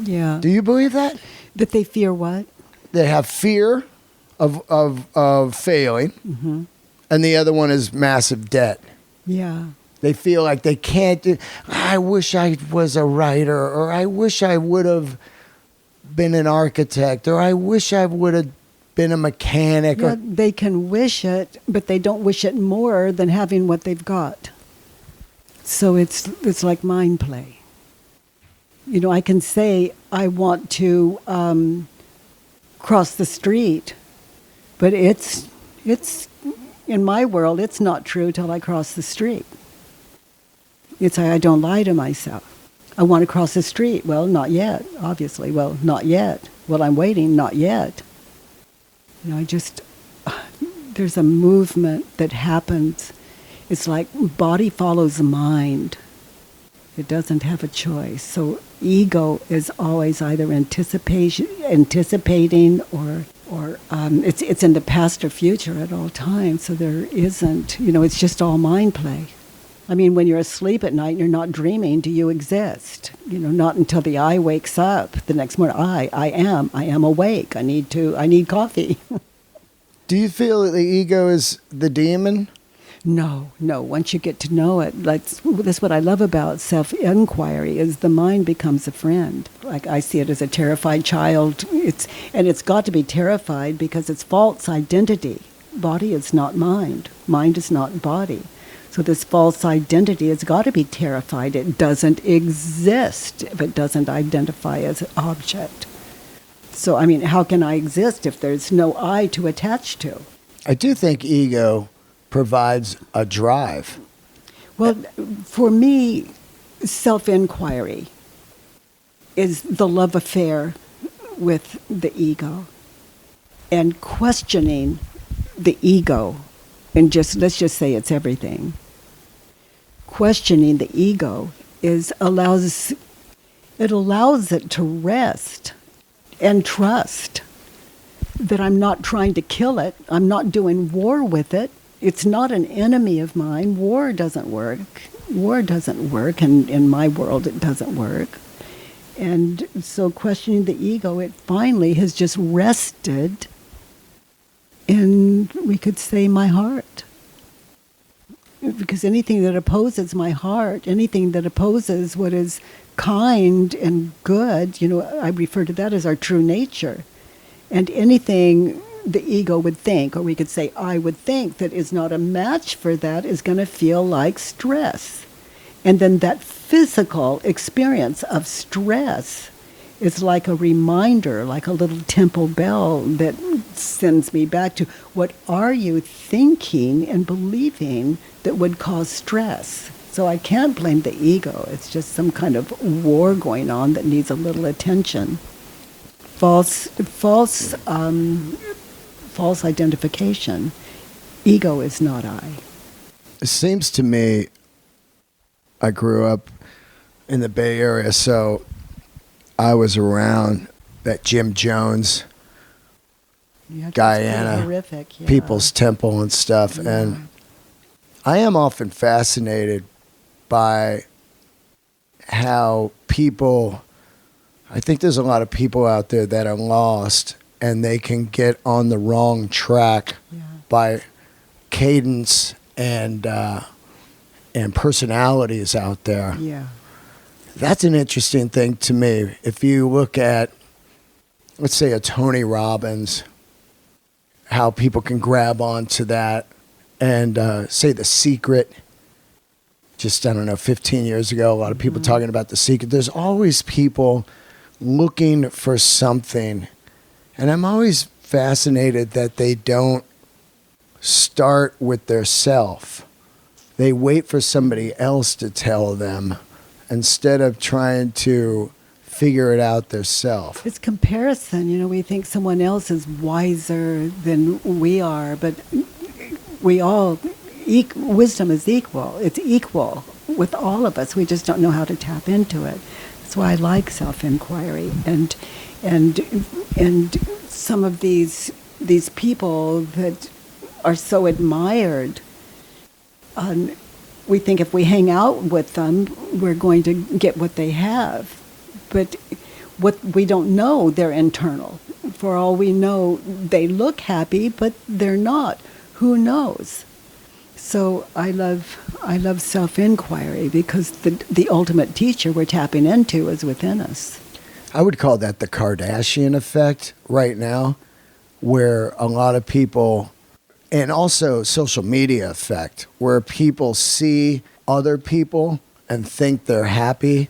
Yeah. Do you believe that? That they fear what? They have fear of failing, Mm-hmm. and the other one is massive debt. Yeah. They feel like they can't do, I wish I was a writer, or I wish I would have been an architect, or I wish I would have been a mechanic. Yeah, they can wish it, but they don't wish it more than having what they've got. So it's like mind play. You know, I can say I want to cross the street, but it's in my world, it's not true till I cross the street. It's I don't lie to myself. I want to cross the street. Well, not yet, obviously. Well, not yet. Well, I'm waiting. Not yet. You know, there's a movement that happens. It's like body follows mind. It doesn't have a choice. So ego is always either anticipating, or it's in the past or future at all times. So there isn't, you know, it's just all mind play. I mean, when you're asleep at night and you're not dreaming, do you exist? You know, not until the I wakes up the next morning. I am awake. I need coffee. Do you feel that the ego is the demon? No. Once you get to know it, that's what I love about self-inquiry, is the mind becomes a friend. Like I see it as a terrified child. It's got to be terrified because it's false identity. Body is not mind. Mind is not body. So this false identity has got to be terrified. It doesn't exist if it doesn't identify as an object. So, I mean, how can I exist if there's no I to attach to? I do think ego provides a drive. Well, for me, self-inquiry is the love affair with the ego, and questioning the ego, and let's just say it's everything. Questioning the ego allows it to rest and trust that I'm not trying to kill it. I'm not doing war with it. It's not an enemy of mine. War doesn't work. And in my world, it doesn't work. And so questioning the ego, it finally has just rested in, we could say, my heart. Because anything that opposes my heart, anything that opposes what is kind and good, you know, I refer to that as our true nature. And anything the ego would think, or we could say I would think, that is not a match for that is going to feel like stress. And then that physical experience of stress is like a reminder, like a little temple bell that sends me back to what are you thinking and believing that would cause stress. So I can't blame the ego. It's just some kind of war going on that needs a little attention. False identification. Ego is not I. It seems to me, I grew up in the Bay Area, so I was around that Jim Jones, Yeah, Guyana, horrific, yeah. People's Temple and stuff. Yeah. And I am often fascinated by how people, I think there's a lot of people out there that are lost and they can get on the wrong track by cadence and personalities out there. Yeah. That's an interesting thing to me. If you look at, let's say, a Tony Robbins, how people can grab onto that, and say The Secret. Just, I don't know, 15 years ago, a lot of people talking about The Secret. There's always people looking for something. And I'm always fascinated that they don't start with their self. They wait for somebody else to tell them instead of trying to figure it out themselves. It's comparison. You know, we think someone else is wiser than we are, but we all, wisdom is equal. It's equal with all of us. We just don't know how to tap into it. That's why I like self-inquiry. And some of these people that are so admired. We think if we hang out with them, we're going to get what they have. But what we don't know, they're internal. For all we know, they look happy, but they're not. Who knows? So I love self-inquiry, because the ultimate teacher we're tapping into is within us. I would call that the Kardashian effect right now, where a lot of people, and also social media effect, where people see other people and think they're happy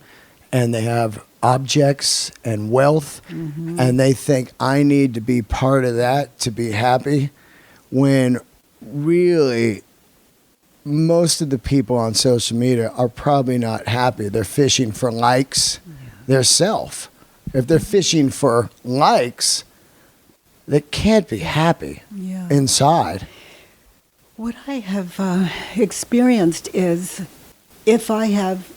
and they have objects and wealth, and they think I need to be part of that to be happy, when really most of the people on social media are probably not happy. They're fishing for likes, their self. If they're fishing for likes, they can't be happy inside. What I have experienced is, if I have,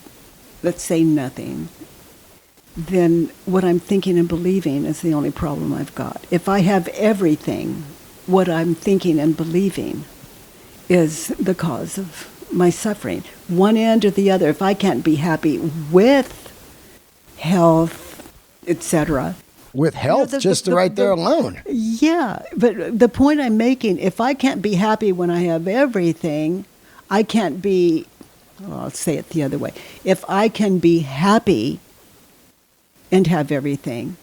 let's say, nothing, then what I'm thinking and believing is the only problem I've got. If I have everything, what I'm thinking and believing is the cause of my suffering. One end or the other. If I can't be happy with health, etc. With health, right there alone. Yeah, but the point I'm making, if I can't be happy when I have everything, I can't be, well, I'll say it the other way. If I can be happy and have everything,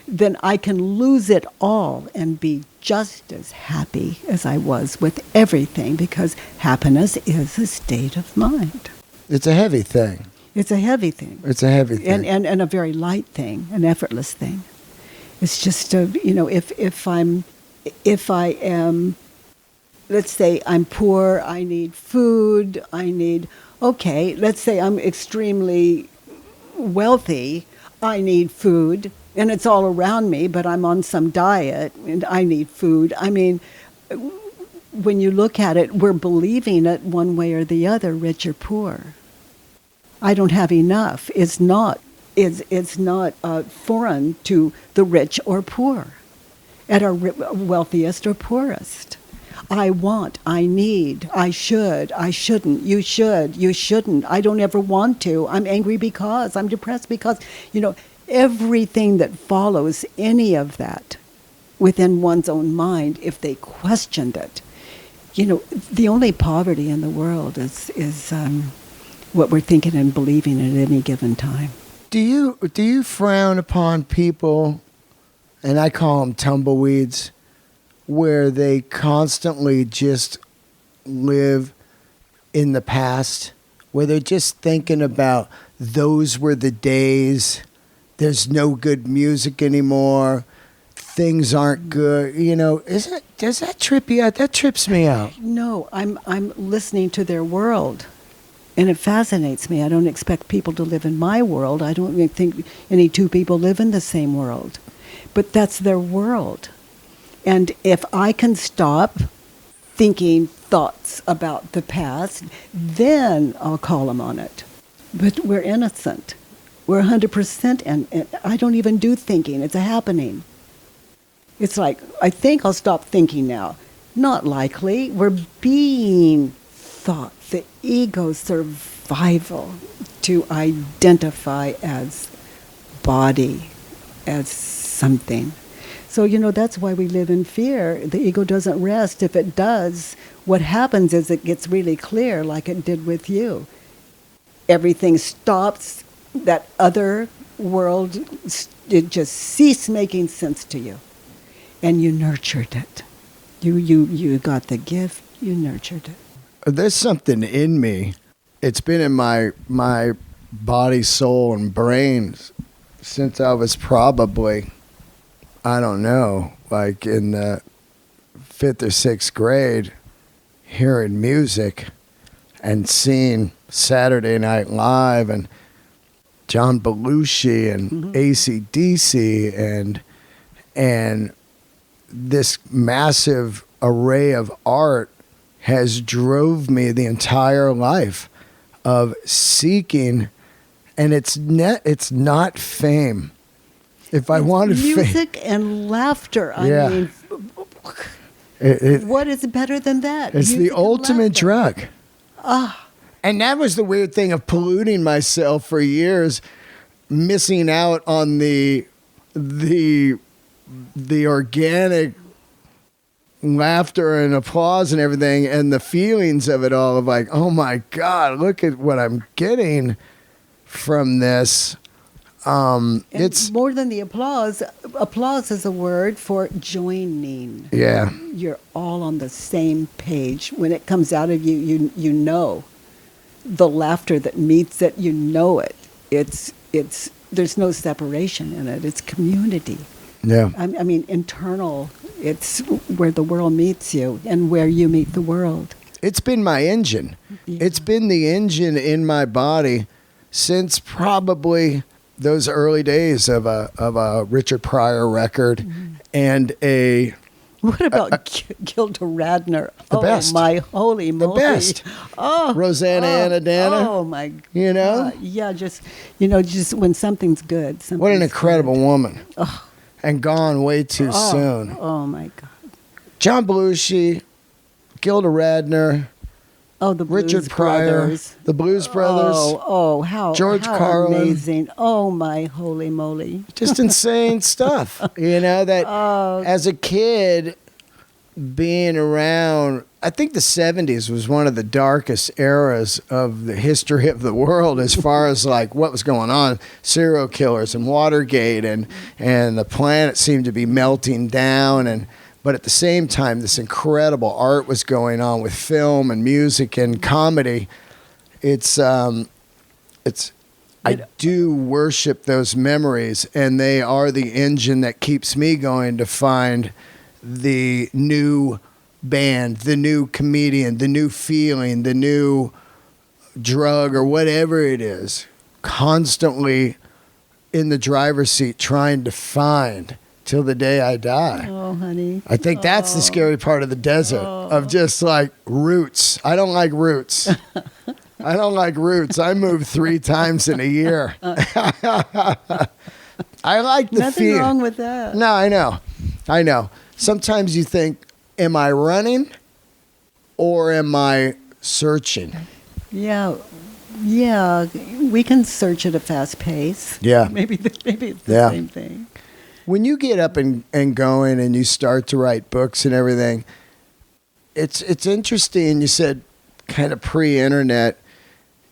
then I can lose it all and be just as happy as I was with everything, because happiness is a state of mind. It's a heavy thing. It's a heavy thing. It's a heavy thing. And a very light thing, an effortless thing. It's just, if I am, let's say I'm poor, I need food, okay, let's say I'm extremely wealthy, I need food, and it's all around me, but I'm on some diet, and I need food. I mean, when you look at it, we're believing it one way or the other, rich or poor. I don't have enough. It's not foreign to the rich or poor, at our wealthiest or poorest. I want, I need, I should, I shouldn't, you should, you shouldn't, I don't ever want to, I'm angry because, I'm depressed because, everything that follows any of that within one's own mind, if they questioned it, the only poverty in the world is what we're thinking and believing at any given time. Do you frown upon people, and I call them tumbleweeds, where they constantly just live in the past, where they're just thinking about those were the days, there's no good music anymore, things aren't good, does that trip you out? That trips me out. No, I'm listening to their world. And it fascinates me. I don't expect people to live in my world. I don't even think any two people live in the same world. But that's their world. And if I can stop thinking thoughts about the past, then I'll call them on it. But we're innocent. We're 100%, and I don't even do thinking. It's a happening. It's like, I think I'll stop thinking now. Not likely. We're being thought. The ego's survival to identify as body, as something. So, that's why we live in fear. The ego doesn't rest. If it does, what happens is it gets really clear, like it did with you. Everything stops. That other world, it just ceased making sense to you. And you nurtured it. You got the gift, you nurtured it. There's something in me. It's been in my body, soul, and brain since I was probably, I don't know, like in the 5th or 6th grade, hearing music and seeing Saturday Night Live and John Belushi and AC/DC and this massive array of art has drove me the entire life of seeking, and it's not fame. If I wanted music fame, and laughter, I mean, What is better than that? It's Music the and ultimate laughter. drug. And that was the weird thing of polluting myself for years, missing out on the organic laughter and applause and everything, and the feelings of it all, of like, oh my God, look at what I'm getting from this. And It's more than the applause. Applause is a word for joining. yeah. You're all on the same page. When it comes out of you, you know the laughter that meets it. You know it. It's there's no separation in it. It's community. Yeah. I mean, internal. It's where the world meets you and where you meet the world. It's been my engine. Yeah. It's been the engine in my body since probably those early days of a Richard Pryor record and a What about Gilda Radner? The best. My holy moly. The best. Oh, Rosanna Anadana. Oh my God. You know? Yeah, just when something's good. What an something's incredible good. woman. Oh, And gone way too soon. oh my God. John Belushi, Gilda Radner, Oh, the Blues Richard Pryor, Brothers. the Blues Brothers. How George how Carlin. amazing. Oh my holy moly. Just insane stuff. You know, that as a kid being around, I think the 70s was one of the darkest eras of the history of the world as far as like what was going on. Serial killers and Watergate and the planet seemed to be melting down, but at the same time this incredible art was going on with film and music and comedy. I do worship those memories, and they are the engine that keeps me going to find the new band, the new comedian, the new feeling, the new drug or whatever it is. Constantly in the driver's seat trying to find till the day I die. Oh, honey. I think that's the scary part of the desert, of just like roots. I don't like roots. I don't like roots. I move 3 times in a year. I like the Nothing feel. wrong with that. No, I know. Sometimes you think, am I running or am I searching? Yeah. We can search at a fast pace. Yeah. Maybe it's the same thing. When you get up and going and you start to write books and everything, it's interesting. You said kind of pre-internet.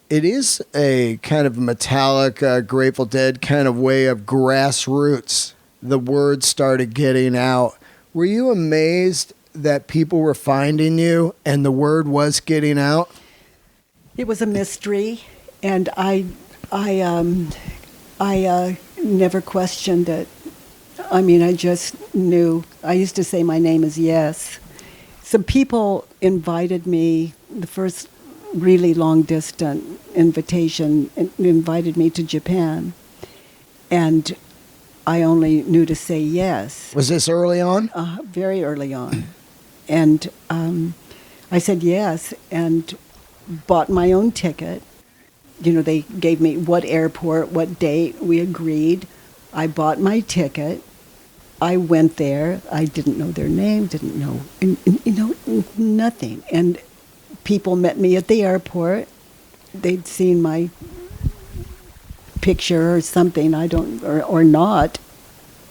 It is a kind of Metallica, Grateful Dead kind of way of grassroots. The word started getting out. Were you amazed that people were finding you and the word was getting out? It was a mystery, and I never questioned it. I mean, I just knew. I used to say my name is Yes. Some people invited me, the first really long distance invitation invited me to Japan, and I only knew to say yes. Was this early on? Very early on. And I said yes and bought my own ticket. You know, they gave me what airport, what date. We agreed. I bought my ticket. I went there. I didn't know their name, didn't know, nothing. And people met me at the airport. They'd seen my picture or something. Or not.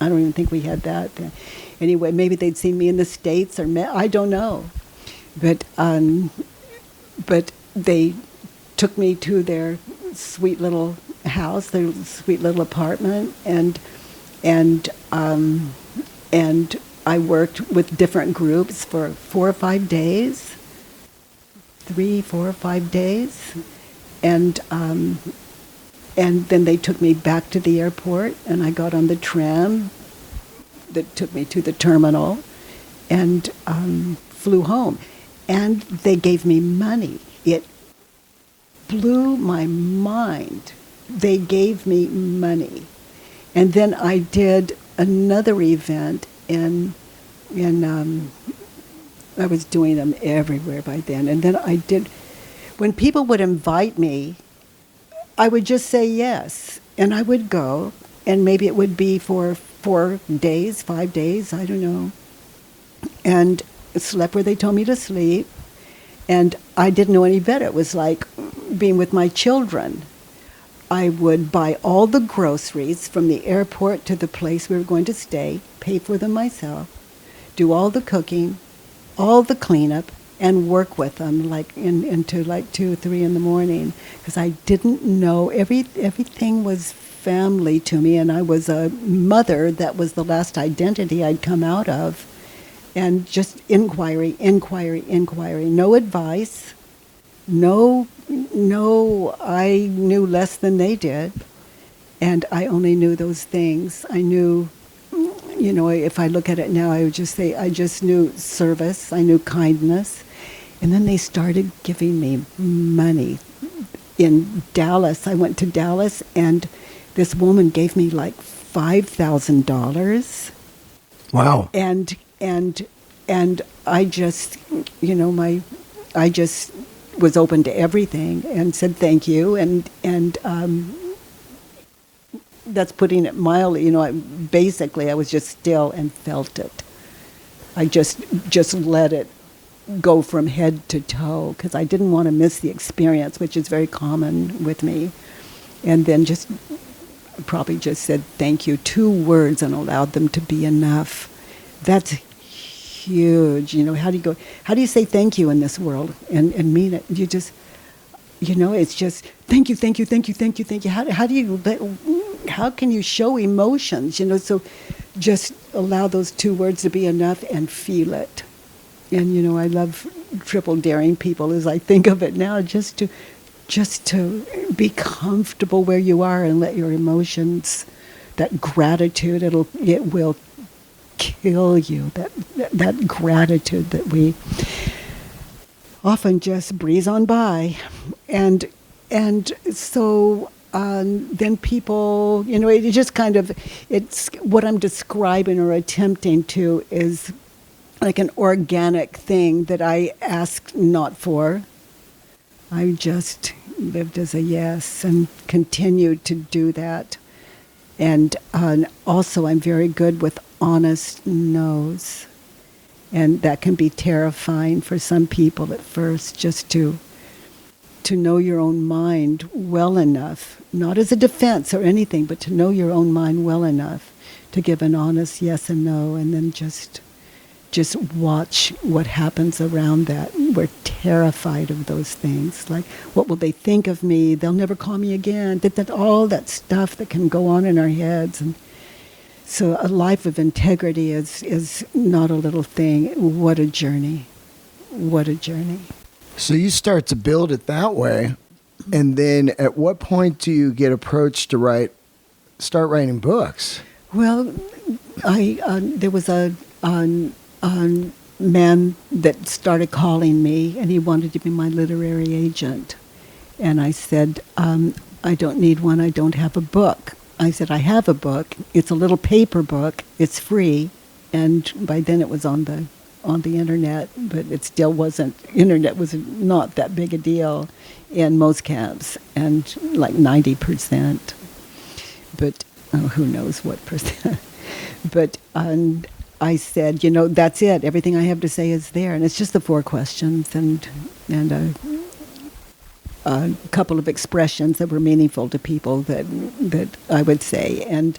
I don't even think we had that. Anyway, maybe they'd seen me in the States or I don't know. But they took me to their sweet little house, their sweet little apartment, and I worked with different groups for 4 or 5 days, 3, 4 or 5 days, and then they took me back to the airport, and I got on the tram that took me to the terminal, and flew home, and they gave me money. It blew my mind. They gave me money. And then I did another event I was doing them everywhere by then. And then when people would invite me, I would just say yes. And I would go, and maybe it would be for 4 days, 5 days, I don't know. And slept where they told me to sleep, and I didn't know any better. It was like being with my children. I would buy all the groceries from the airport to the place we were going to stay, pay for them myself, do all the cooking, all the cleanup, and work with them into 2 or 3 in the morning, because I didn't know. Everything was family to me, and I was a mother. That was the last identity I'd come out of. And just inquiry, no advice, no, I knew less than they did, and I only knew those things. I knew, if I look at it now, I would just say I just knew service, I knew kindness, and then they started giving me money. In Dallas, I went to Dallas, and this woman gave me like $5,000. Wow. And I just, I just was open to everything and said thank you, and that's putting it mildly. Basically I was just still and felt it. I just let it go from head to toe, because I didn't want to miss the experience, which is very common with me. And then probably just said thank you, 2 words, and allowed them to be enough. That's huge. How do you say thank you in this world and mean it? You just, it's just thank you. How can you show emotions? So just allow those 2 words to be enough and feel it. And I love triple daring people, as I think of it now, just to be comfortable where you are and let your emotions, that gratitude, it will kill you. That gratitude that we often just breeze on by, and so then people, it just kind of, it's what I'm describing or attempting to is like an organic thing that I asked not for. I just lived as a yes and continued to do that. And also I'm very good with honest no's. And that can be terrifying for some people at first, just to know your own mind well enough, not as a defense or anything, but to know your own mind well enough to give an honest yes and no, and then just watch what happens around that. We're terrified of those things. Like, what will they think of me? They'll never call me again. All that stuff that can go on in our heads. And so a life of integrity is not a little thing. What a journey. What a journey. So you start to build it that way. And then at what point do you get approached to start writing books? Well, there was a man that started calling me, and he wanted to be my literary agent. And I said, I don't need one. I don't have a book. I said, I have a book. It's a little paper book. It's free. And by then it was on the internet, but it still wasn't. Internet was not that big a deal in most camps, and like 90%. But who knows what percent. But I said, that's it. Everything I have to say is there. And it's just the 4 questions and a couple of expressions that were meaningful to people that I would say. And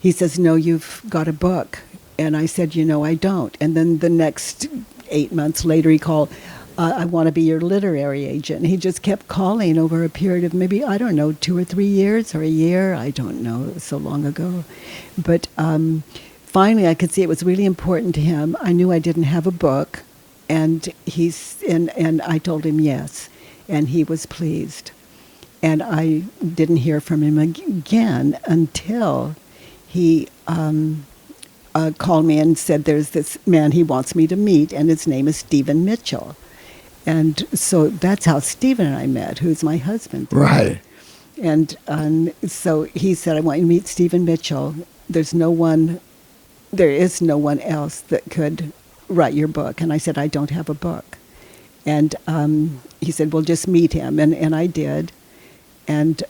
he says, no, you've got a book. And I said, I don't. And then the next 8 months later, he called, I want to be your literary agent. And he just kept calling over a period of maybe, 2 or 3 years or a year. I don't know. It was so long ago. But finally, I could see it was really important to him. I knew I didn't have a book. And and I told him yes. And he was pleased. And I didn't hear from him again until he called me and said, there's this man he wants me to meet, and his name is Stephen Mitchell. And so that's how Stephen and I met, who's my husband. Right. And so he said, I want you to meet Stephen Mitchell. There is no one else that could write your book. And I said, I don't have a book. And he said, well, just meet him. And I did. And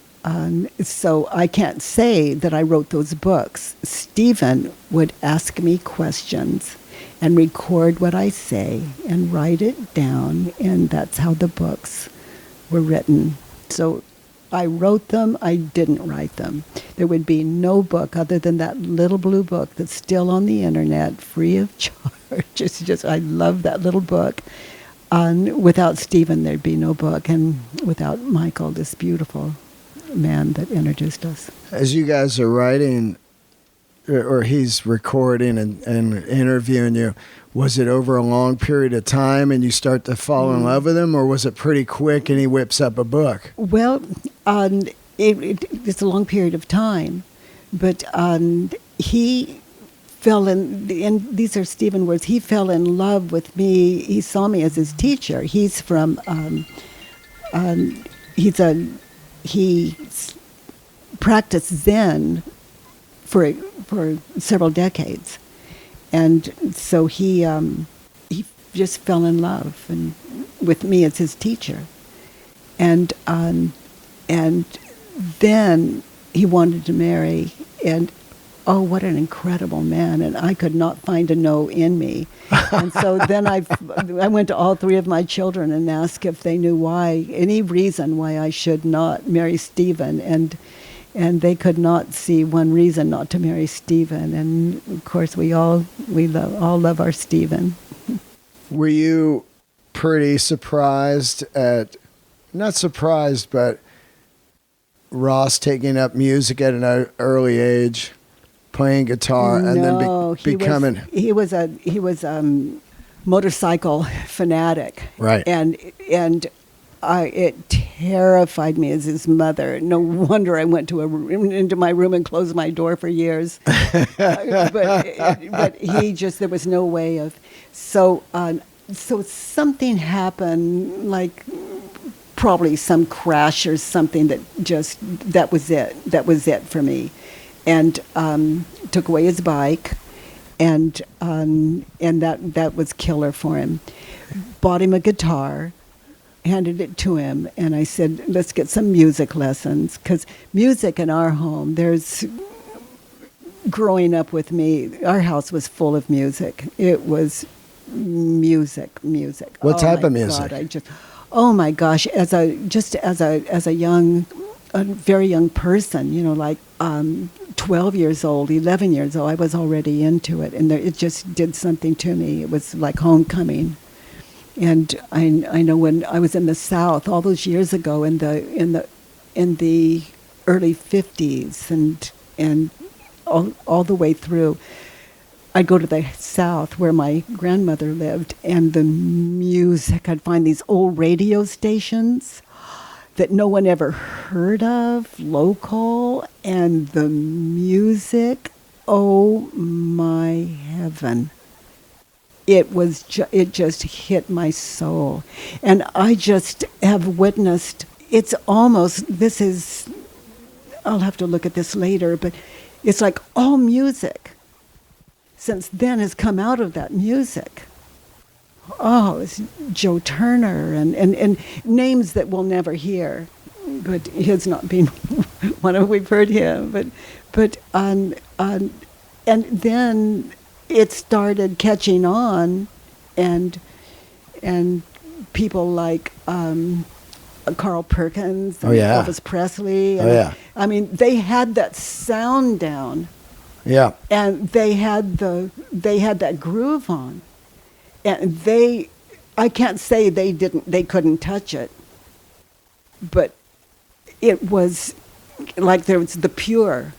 so I can't say that I wrote those books. Stephen would ask me questions. and record what I say and write it down, and that's how the books were written. So I wrote them, I didn't write them. There would be no book other than that little blue book that's still on the internet, free of charge. It's just, I love that little book. Without Stephen, there'd be no book, and without Michael, this beautiful man that introduced us. As you guys are writing, or he's recording and interviewing you, was it over a long period of time and you start to fall in love with him, or was it pretty quick and he whips up a book? Well, it's a long period of time, but he fell in, and these are Stephen words, he fell in love with me. He saw me as his teacher. He's from, he practiced Zen for several decades. And so he just fell in love and with me as his teacher. And then he wanted to marry, and oh, what an incredible man. And I could not find a no in me. And so then I went to all three of my children and asked if they knew any reason why I should not marry Stephen. And they could not see one reason not to marry Stephen. And of course, we all love our Stephen. Were you pretty surprised not surprised, but Ross taking up music at an early age, playing guitar, and then becoming... He was a motorcycle fanatic. Right. And it terrified me as his mother. No wonder I went into my room and closed my door for years. But he just, there was no way of... So something happened, like probably some crash or something that was it. That was it for me. And took away his bike, and that was killer for him. Bought him a guitar, handed it to him, and I said, let's get some music lessons, because music in our home, growing up with me, our house was full of music. It was music. What type of music? God, oh my gosh, as a very young person, like 12 years old, 11 years old, I was already into it, and it just did something to me. It was like homecoming. And I know when I was in the South all those years ago, in the early 50s, and all the way through, I'd go to the South where my grandmother lived, and the music, I'd find these old radio stations that no one ever heard of, local, and the music, oh my heaven. It just hit my soul. And I just have witnessed, it's almost, I'll have to look at this later, but it's like all music since then has come out of that music. Oh, it's Joe Turner and names that we'll never hear, but his not being one of, we've heard him, but and then it started catching on, and people like Carl Perkins and Elvis Presley. And, I mean, they had that sound down. Yeah. And they had that groove on. And I can't say they couldn't touch it, but it was like there was the pure.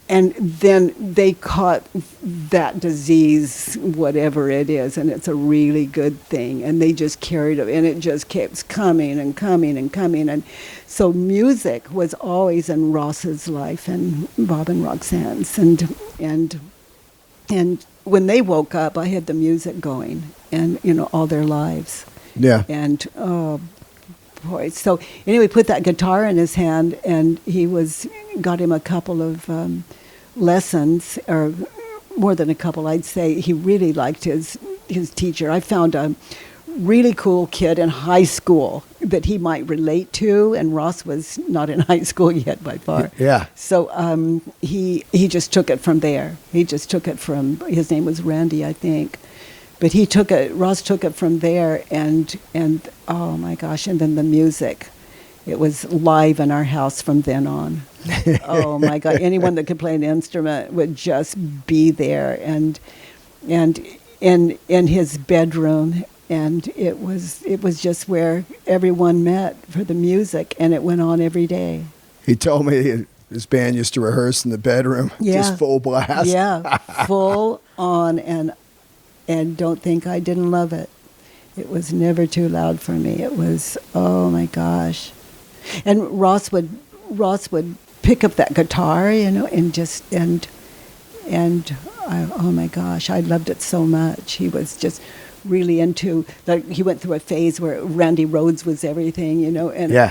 And then they caught that disease, whatever it is, and it's a really good thing. And they just carried it, and it just keeps coming and coming and coming. And so music was always in Ross's life and Bob and Roxanne's. And when they woke up, I had the music going, and all their lives. Yeah. And oh boy! So anyway, put that guitar in his hand, and got him a couple of lessons, or more than a couple, I'd say. He really liked his teacher. I found a really cool kid in high school that he might relate to, and Ross was not in high school yet by far. Yeah. So he just took it from there. He just took it from, his name was Randy, I think. But Ross took it from there, and oh my gosh, and then the music. It was live in our house from then on. Oh my God, anyone that could play an instrument would just be there, and in his bedroom, and it was just where everyone met for the music, and it went on every day. He told me his band used to rehearse in the bedroom, just full blast. Yeah, full on, and don't think I didn't love it. It was never too loud for me. It was, oh my gosh. And Ross would pick up that guitar, and oh my gosh, I loved it so much. He was just really into, like, he went through a phase where Randy Rhoads was everything, and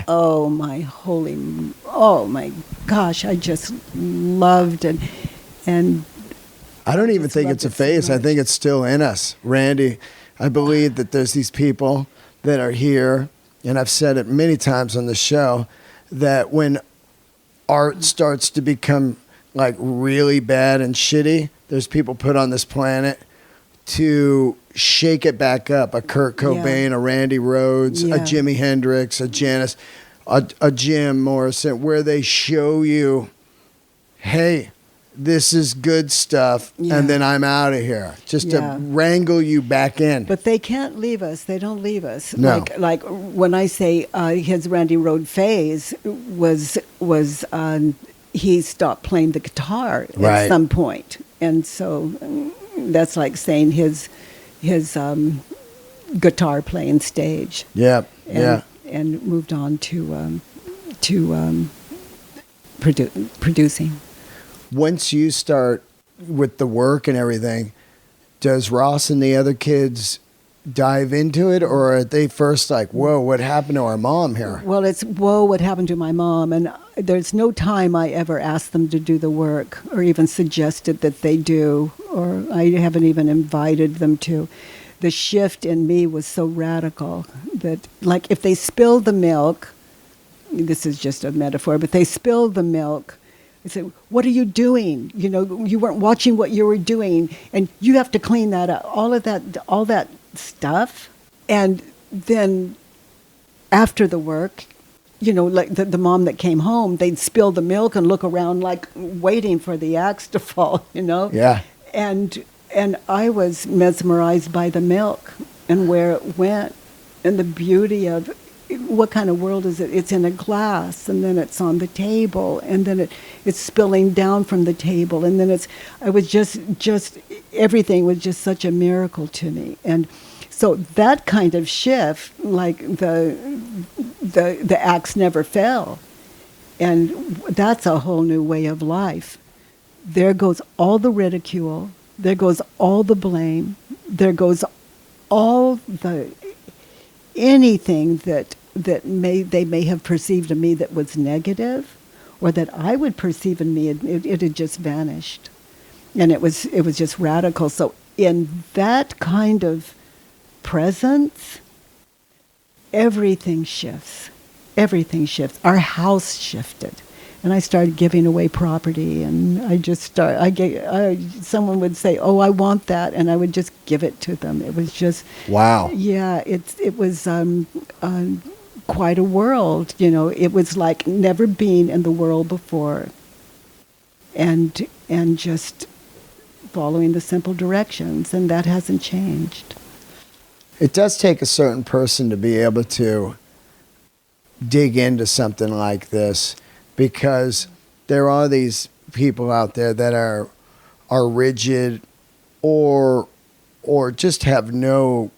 oh my gosh, I just loved and I don't even think it's a phase. So I think it's still in us. Randy, I believe that there's these people that are here, and I've said it many times on the show, that when art starts to become like really bad and shitty, there's people put on this planet to shake it back up. A Kurt Cobain, a Randy Rhoads, a Jimi Hendrix, a Janis, a Jim Morrison, where they show you, hey, this is good stuff, and then I'm out of here, just to wrangle you back in. But they can't leave us. They don't leave us. No. Like when I say his Randy Rhoads phase was he stopped playing the guitar at some point, and so that's like saying his guitar playing stage. And moved on to producing. Once you start with the work and everything, does Ross and the other kids dive into it, or are they first like, whoa, what happened to our mom here? Well, it's, whoa, what happened to my mom? And there's no time I ever asked them to do the work or even suggested that they do, or I haven't even invited them to. The shift in me was so radical that, like, if they spilled the milk, this is just a metaphor, but they spilled the milk, I said, what are you doing? You weren't watching what you were doing, and you have to clean that up, all that stuff. And then after the work, like the mom that came home, they'd spill the milk and look around like waiting for the axe to fall, Yeah. And I was mesmerized by the milk and where it went and the beauty of what kind of world is it? It's in a glass, and then it's on the table, and then it's spilling down from the table, and then I was just everything was just such a miracle to me. And so that kind of shift, like the axe never fell, and that's a whole new way of life. There goes all the ridicule, there goes all the blame, there goes all the anything that they may have perceived in me that was negative, or that I would perceive in me, it had just vanished, and it was just radical. So in that kind of presence, everything shifts. Everything shifts. Our house shifted. And I started giving away property, and someone would say, "Oh, I want that," and I would just give it to them. It was just wow. Yeah, it was quite a world. It was like never been in the world before, and just following the simple directions, and that hasn't changed. It does take a certain person to be able to dig into something like this, because there are these people out there that are rigid or just have no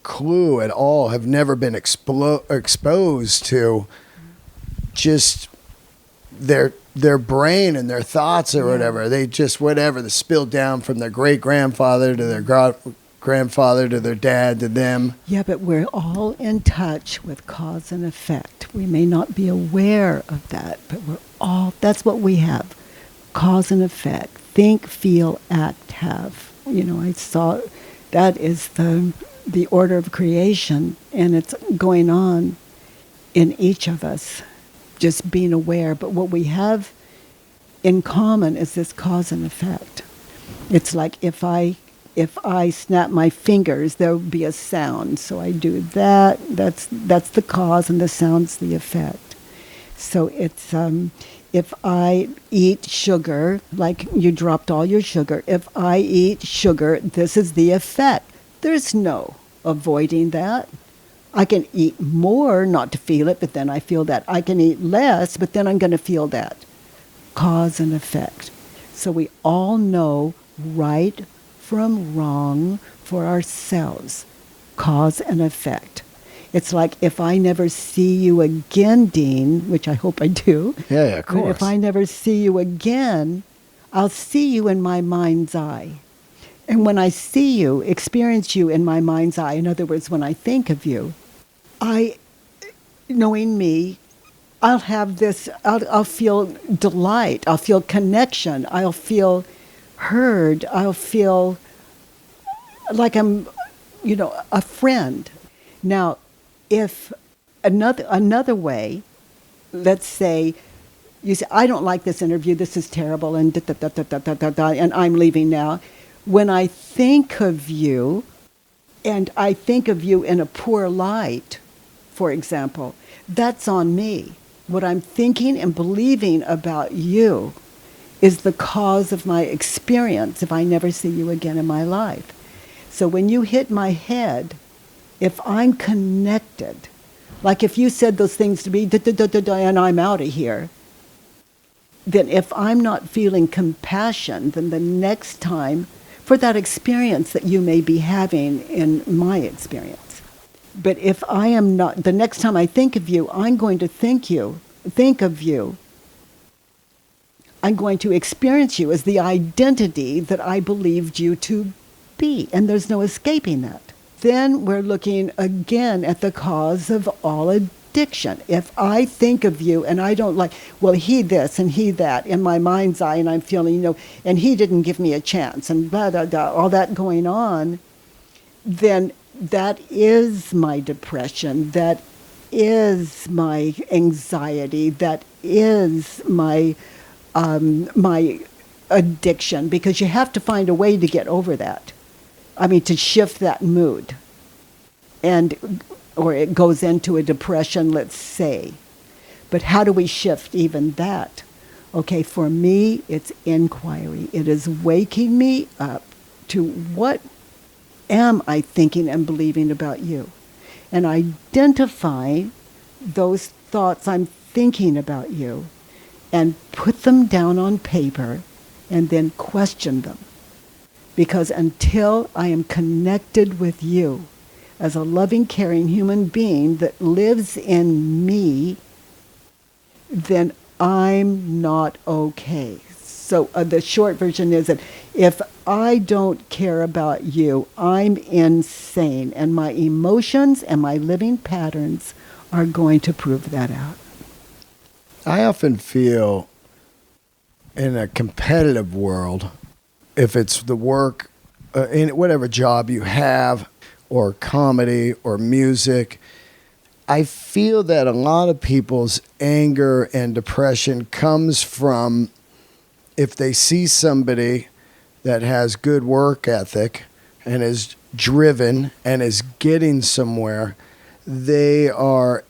clue at all, have never been exposed to just their brain and their thoughts or whatever. They just they spilled down from their great-grandfather to their grandfather to their dad to them. Yeah, but we're all in touch with cause and effect. We may not be aware of that, but that's what we have. Cause and effect. Think, feel, act, have. I saw that is the order of creation, and it's going on in each of us, just being aware. But what we have in common is this cause and effect. It's like if I snap my fingers, there will be a sound. So I do that. That's the cause, and the sound's the effect. So it's if I eat sugar, like you dropped all your sugar. If I eat sugar, this is the effect. There's no avoiding that. I can eat more not to feel it, but then I feel that. I can eat less, but then I'm going to feel that. Cause and effect. So we all know right from wrong for ourselves. Cause and effect. It's like if I never see you again, Dean, which I hope I do. Yeah, of course. But if I never see you again, I'll see you in my mind's eye. And when I see you, experience you in my mind's eye, in other words, when I think of you, knowing me, I'll have this, I'll feel delight, I'll feel connection, I'll feel heard, I'll feel like I'm, a friend. Now, if another way, let's say, you say, I don't like this interview, this is terrible, and and I'm leaving now. When I think of you, and I think of you in a poor light, for example, that's on me. What I'm thinking and believing about you is the cause of my experience if I never see you again in my life. So when you hit my head, if I'm connected, like if you said those things to me, and I'm out of here, then if I'm not feeling compassion, then the next time, for that experience that you may be having in my experience. But if I am not, the next time I think of you, I'm going to think of you. I'm going to experience you as the identity that I believed you to be. And there's no escaping that. Then we're looking again at the cause of all addiction. If I think of you and I don't like, well, he this and he that in my mind's eye, and I'm feeling, and he didn't give me a chance, and blah, blah, blah, all that going on, then that is my depression. That is my anxiety. That is my my addiction, because you have to find a way to get over that. I mean, to shift that mood. Or it goes into a depression, let's say. But how do we shift even that? Okay, for me, it's inquiry. It is waking me up to what am I thinking and believing about you? And identify those thoughts I'm thinking about you and put them down on paper and then question them. Because until I am connected with you as a loving, caring human being that lives in me, then I'm not okay. So the short version is that if I don't care about you, I'm insane. And my emotions and my living patterns are going to prove that out. I often feel in a competitive world, if it's the work, in whatever job you have, or comedy, or music, I feel that a lot of people's anger and depression comes from if they see somebody that has good work ethic and is driven and is getting somewhere, they are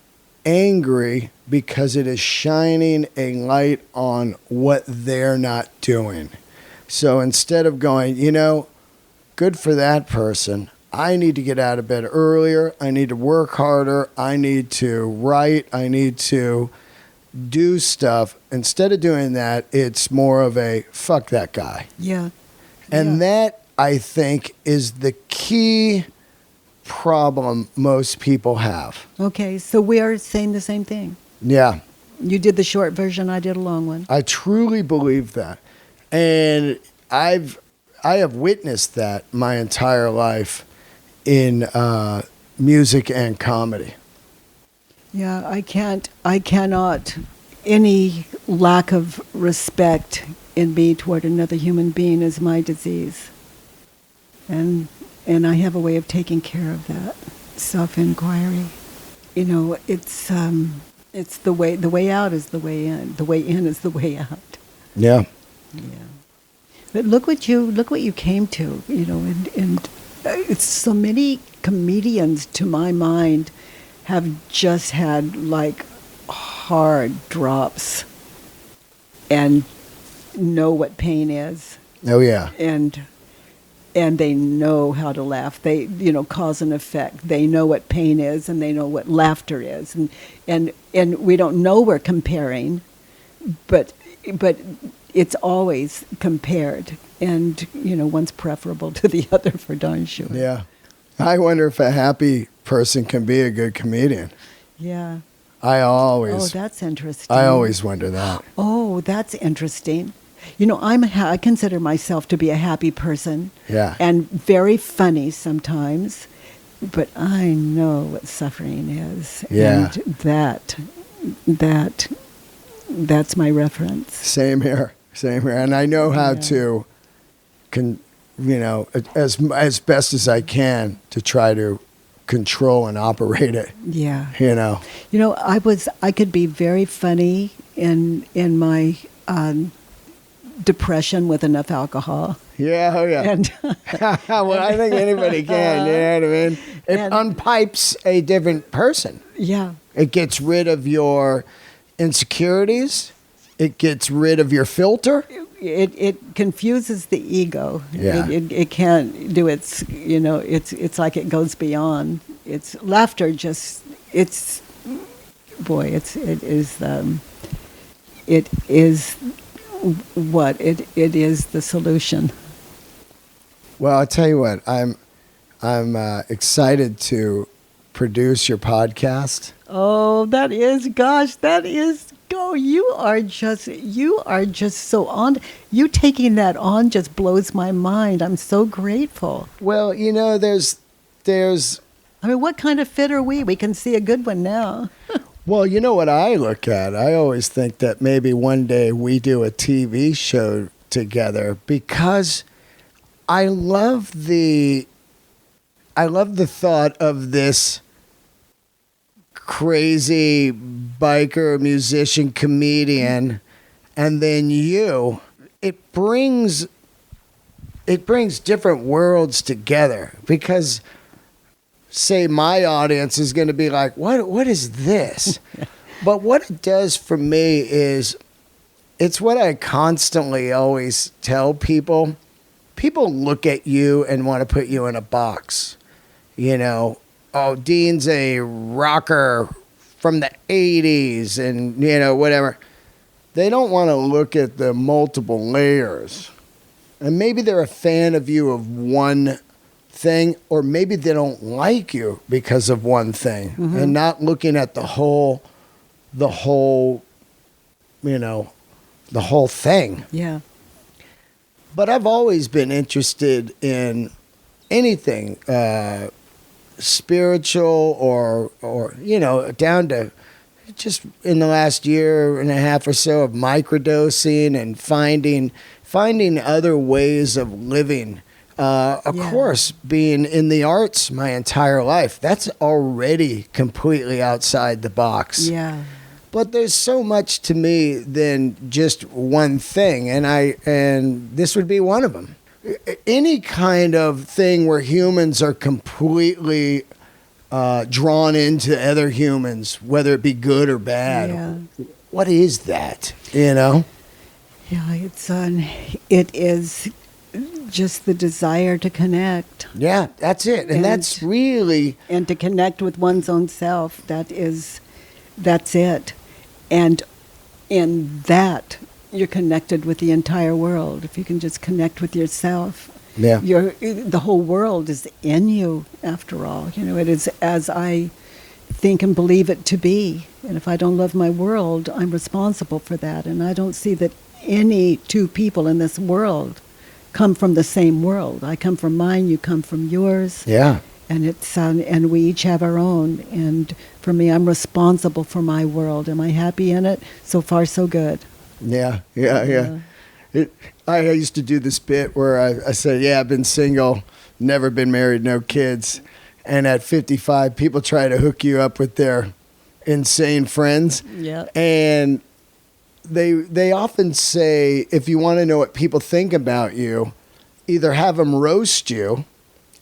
angry because it is shining a light on what they're not doing. So instead of going, good for that person, I need to get out of bed earlier, I need to work harder, I need to write, I need to do stuff. Instead of doing that, it's more of a fuck that guy. Yeah. And that, I think, is the key problem most people have. Okay, so we are saying the same thing. Yeah. You did the short version, I did a long one. I truly believe that. And I have witnessed that my entire life in music and comedy. Yeah, I cannot, any lack of respect in me toward another human being is my disease. And I have a way of taking care of that, self-inquiry. it's the way out is the way in. The way in is the way out. Yeah. Yeah. But look what you came to, and it's so many comedians, to my mind, have just had like hard drops and know what pain is. Oh, yeah. And they know how to laugh. They, cause and effect. They know what pain is, and they know what laughter is. And we don't know we're comparing, but it's always compared. And, one's preferable to the other for darn sure. Yeah. I wonder if a happy person can be a good comedian. Yeah. Oh, that's interesting. I always wonder that. Oh, that's interesting. I consider myself to be a happy person. Yeah. And very funny sometimes, but I know what suffering is. Yeah. And that's my reference. Same here. And I know how to, as best as I can, to try to control and operate it. Yeah. I could be very funny in my depression with enough alcohol. Yeah, oh yeah. And well, I think anybody can, you know what I mean? It unpipes a different person. Yeah. It gets rid of your insecurities. It gets rid of your filter. It confuses the ego. Yeah. It can't do its, it's like it goes beyond. It's laughter it is the solution. Well, I'll tell you what, I'm excited to produce your podcast. Oh, you are just so on. You taking that on just blows my mind. I'm so grateful. Well, there's I mean, what kind of fit are we? We can see a good one now. Well, you know what I look at? I always think that maybe one day we do a TV show together, because I love the thought of this crazy biker, musician, comedian, and then you. It brings different worlds together, because say my audience is going to be like, what is this? But what it does for me is, it's what I constantly always tell people. People look at you and want to put you in a box. Oh, Dean's a rocker from the 80s and, whatever. They don't want to look at the multiple layers. And maybe they're a fan of you of one thing, or maybe they don't like you because of one thing, and not looking at the whole thing. Yeah. But I've always been interested in anything spiritual or down to just in the last year and a half or so of microdosing and finding other ways of living. Of course, being in the arts my entire life, that's already completely outside the box. Yeah. But there's so much to me than just one thing, and this would be one of them. Any kind of thing where humans are completely drawn into other humans, whether it be good or bad. Yeah. What is that? Yeah, it is just the desire to connect. Yeah, that's it. And that's really... And to connect with one's own self. That's it. And in that, you're connected with the entire world. If you can just connect with yourself, the whole world is in you, after all. It is as I think and believe it to be. And if I don't love my world, I'm responsible for that. And I don't see that any two people in this world come from the same world. I come from mine, you come from yours. Yeah. And and we each have our own. And for me, I'm responsible for my world. Am I happy in it? So far, so good. Yeah. I used to do this bit where I said, I've been single, never been married, no kids. And at 55, people try to hook you up with their insane friends. Yeah. And they often say, if you want to know what people think about you, either have them roast you,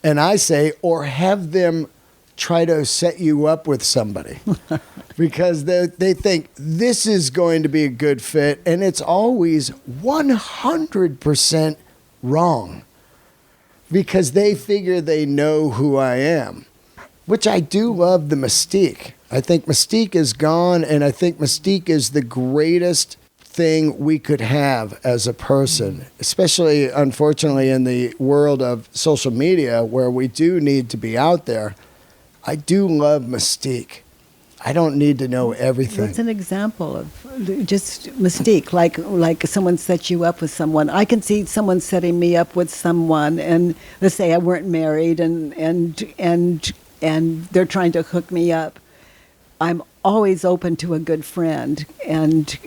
and I say, or have them try to set you up with somebody. Because they think this is going to be a good fit, and it's always 100% wrong. Because they figure they know who I am, which I do love the mystique. I think mystique is gone, and I think mystique is the greatest thing we could have as a person, especially, unfortunately, in the world of social media where we do need to be out there. I do love mystique. I don't need to know everything. That's an example of just mystique, like someone sets you up with someone. I can see someone setting me up with someone, and let's say I weren't married, and they're trying to hook me up. I'm always open to a good friend, and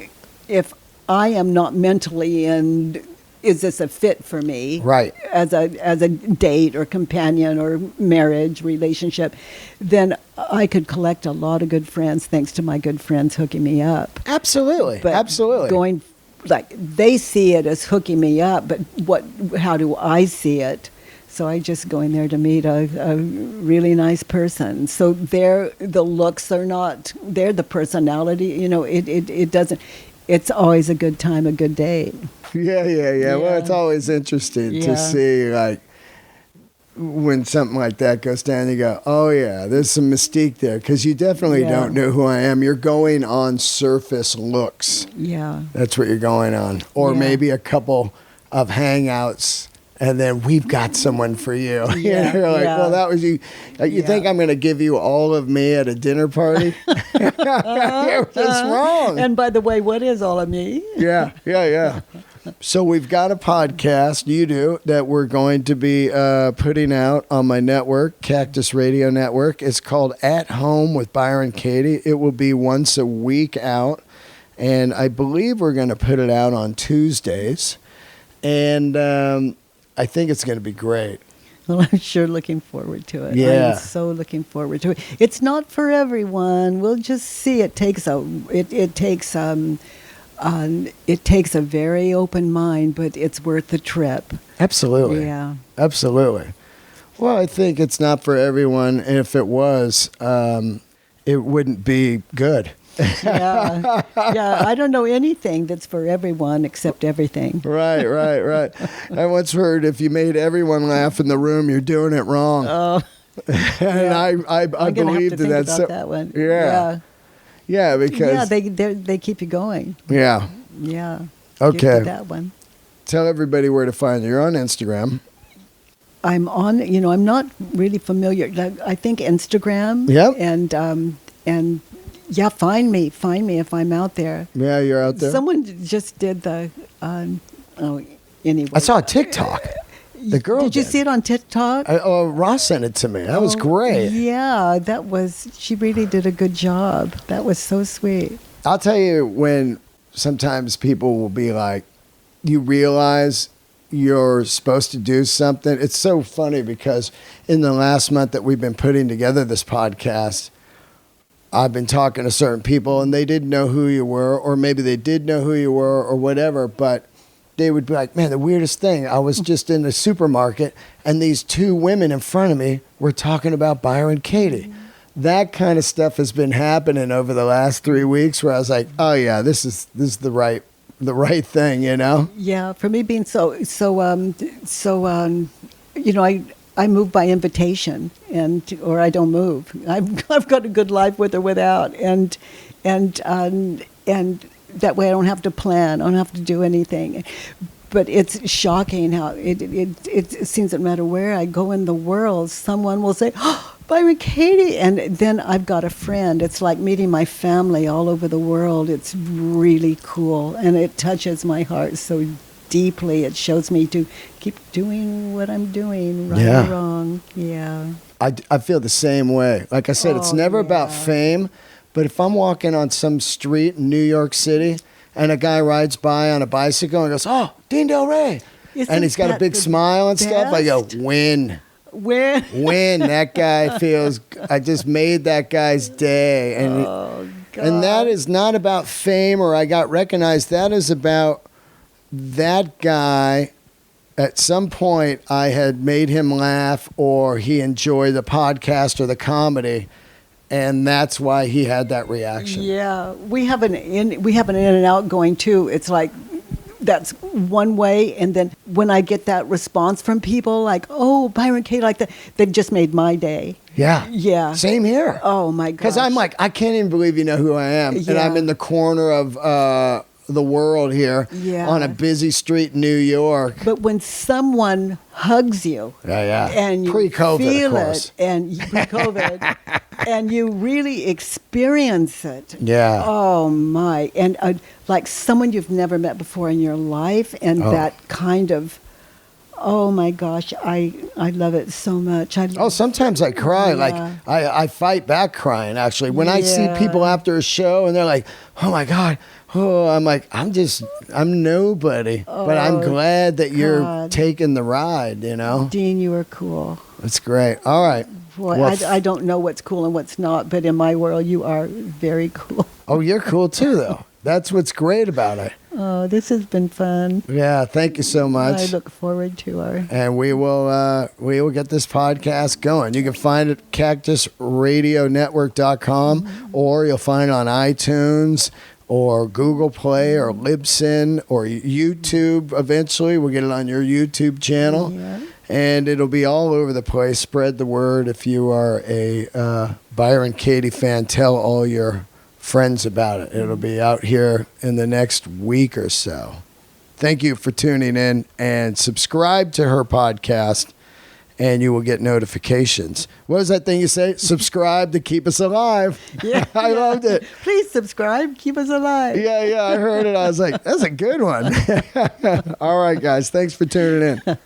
if I am not mentally in, is this a fit for me? Right. As a date or companion or marriage relationship, then I could collect a lot of good friends thanks to my good friends hooking me up. Absolutely. But Absolutely. They see it as hooking me up, but how do I see it? So I just go in there to meet a really nice person. So the looks are not, they're the personality, it doesn't, it's always a good time, a good day. Yeah. Well, it's always interesting to see, like, when something like that goes down, you go, oh, yeah, there's some mystique there. Because you definitely don't know who I am. You're going on surface looks. Yeah. That's what you're going on. Or maybe a couple of hangouts, and then we've got someone for you. Yeah. You're like, well, that was you. You think I'm going to give you all of me at a dinner party? You're just wrong. And by the way, what is all of me? Yeah. So we've got a podcast, you do, that we're going to be putting out on my network, Cactus Radio Network. It's called At Home with Byron Katie. It will be once a week out, and I believe we're going to put it out on Tuesdays. And I think it's going to be great. Well, I'm sure looking forward to it. Yeah. I'm so looking forward to it. It's not for everyone. We'll just see. It takes a very open mind, but it's worth the trip. Absolutely. Yeah. Absolutely. Well, I think it's not for everyone. And if it was, it wouldn't be good. Yeah. I don't know anything that's for everyone except everything. Right. I once heard if you made everyone laugh in the room, you're doing it wrong. Oh. And I believed in that. That one. Yeah, because they keep you going. Yeah. Yeah. Okay. Get to that one. Tell everybody where to find you. You're on Instagram. I'm on. I'm not really familiar. I think Instagram. Yep. And yeah, find me if I'm out there. Yeah, you're out there. Someone just did the. Anyway. I saw a TikTok. The girl Did you see it on TikTok? Ross sent it to me. That was great. Yeah, she really did a good job. That was so sweet. I'll tell you, when sometimes people will be like, you realize you're supposed to do something. It's so funny because in the last month that we've been putting together this podcast, I've been talking to certain people and they didn't know who you were, or maybe they did know who you were or whatever, but they would be like, man, the weirdest thing, I was just in the supermarket and these two women in front of me were talking about Byron Katie. That kind of stuff has been happening over the last 3 weeks where I was like, oh yeah, this is the right thing, Yeah, for me being I move by invitation, or I don't move. I've got a good life with or without, and that way I don't have to plan. I don't have to do anything. But it's shocking how it seems that no matter where I go in the world, someone will say, "Oh, Byron Katie," and then I've got a friend. It's like meeting my family all over the world. It's really cool, and it touches my heart so deeply. It shows me to keep doing what I'm doing, right or wrong. Yeah. I feel the same way. Like I said, it's never about fame, but if I'm walking on some street in New York City and a guy rides by on a bicycle and goes, "Oh, Dean Del Rey," and he's got a big smile and stuff, I go, win. Win. That guy feels, I just made that guy's day. And, and that is not about fame or I got recognized. That is about that guy. At some point, I had made him laugh or he enjoyed the podcast or the comedy. And that's why he had that reaction. Yeah. We have an in and out going too. It's like, that's one way, and then when I get that response from people like, oh, Byron Katie, like that, they've just made my day. Yeah. Same here. Oh my gosh. Because I'm like, I can't even believe you know who I am. Yeah. And I'm in the corner of the world here on a busy street in New York. But when someone hugs you, and you pre-COVID, feel of course. it, and pre-COVID, and you really experience it. Yeah. Oh my! And like someone you've never met before in your life, and that kind of. Oh my gosh, I love it so much. Sometimes I cry. Like I fight back crying actually. When I see people after a show and they're like, oh my God. Oh, I'm like, I'm nobody. But I'm glad that you're taking the ride, you know? Dean, you are cool. That's great. All right. Boy, I don't know what's cool and what's not, but in my world, you are very cool. Oh, you're cool too, though. That's what's great about it. Oh, this has been fun. Yeah, thank you so much. I look forward to our... And we will get this podcast going. You can find it at cactusradionetwork.com or you'll find it on iTunes or Google Play or Libsyn or YouTube. Eventually, we'll get it on your YouTube channel. Yeah. And it'll be all over the place. Spread the word. If you are a Byron Katie fan, tell all your friends about it. It'll be out here in the next week or so. Thank you for tuning in and subscribe to her podcast and you will get notifications. What was that thing you say? Subscribe to keep us alive. Yeah. I loved it. Please subscribe, keep us alive. Yeah, I heard it. I was like, that's a good one. All right, guys. Thanks for tuning in.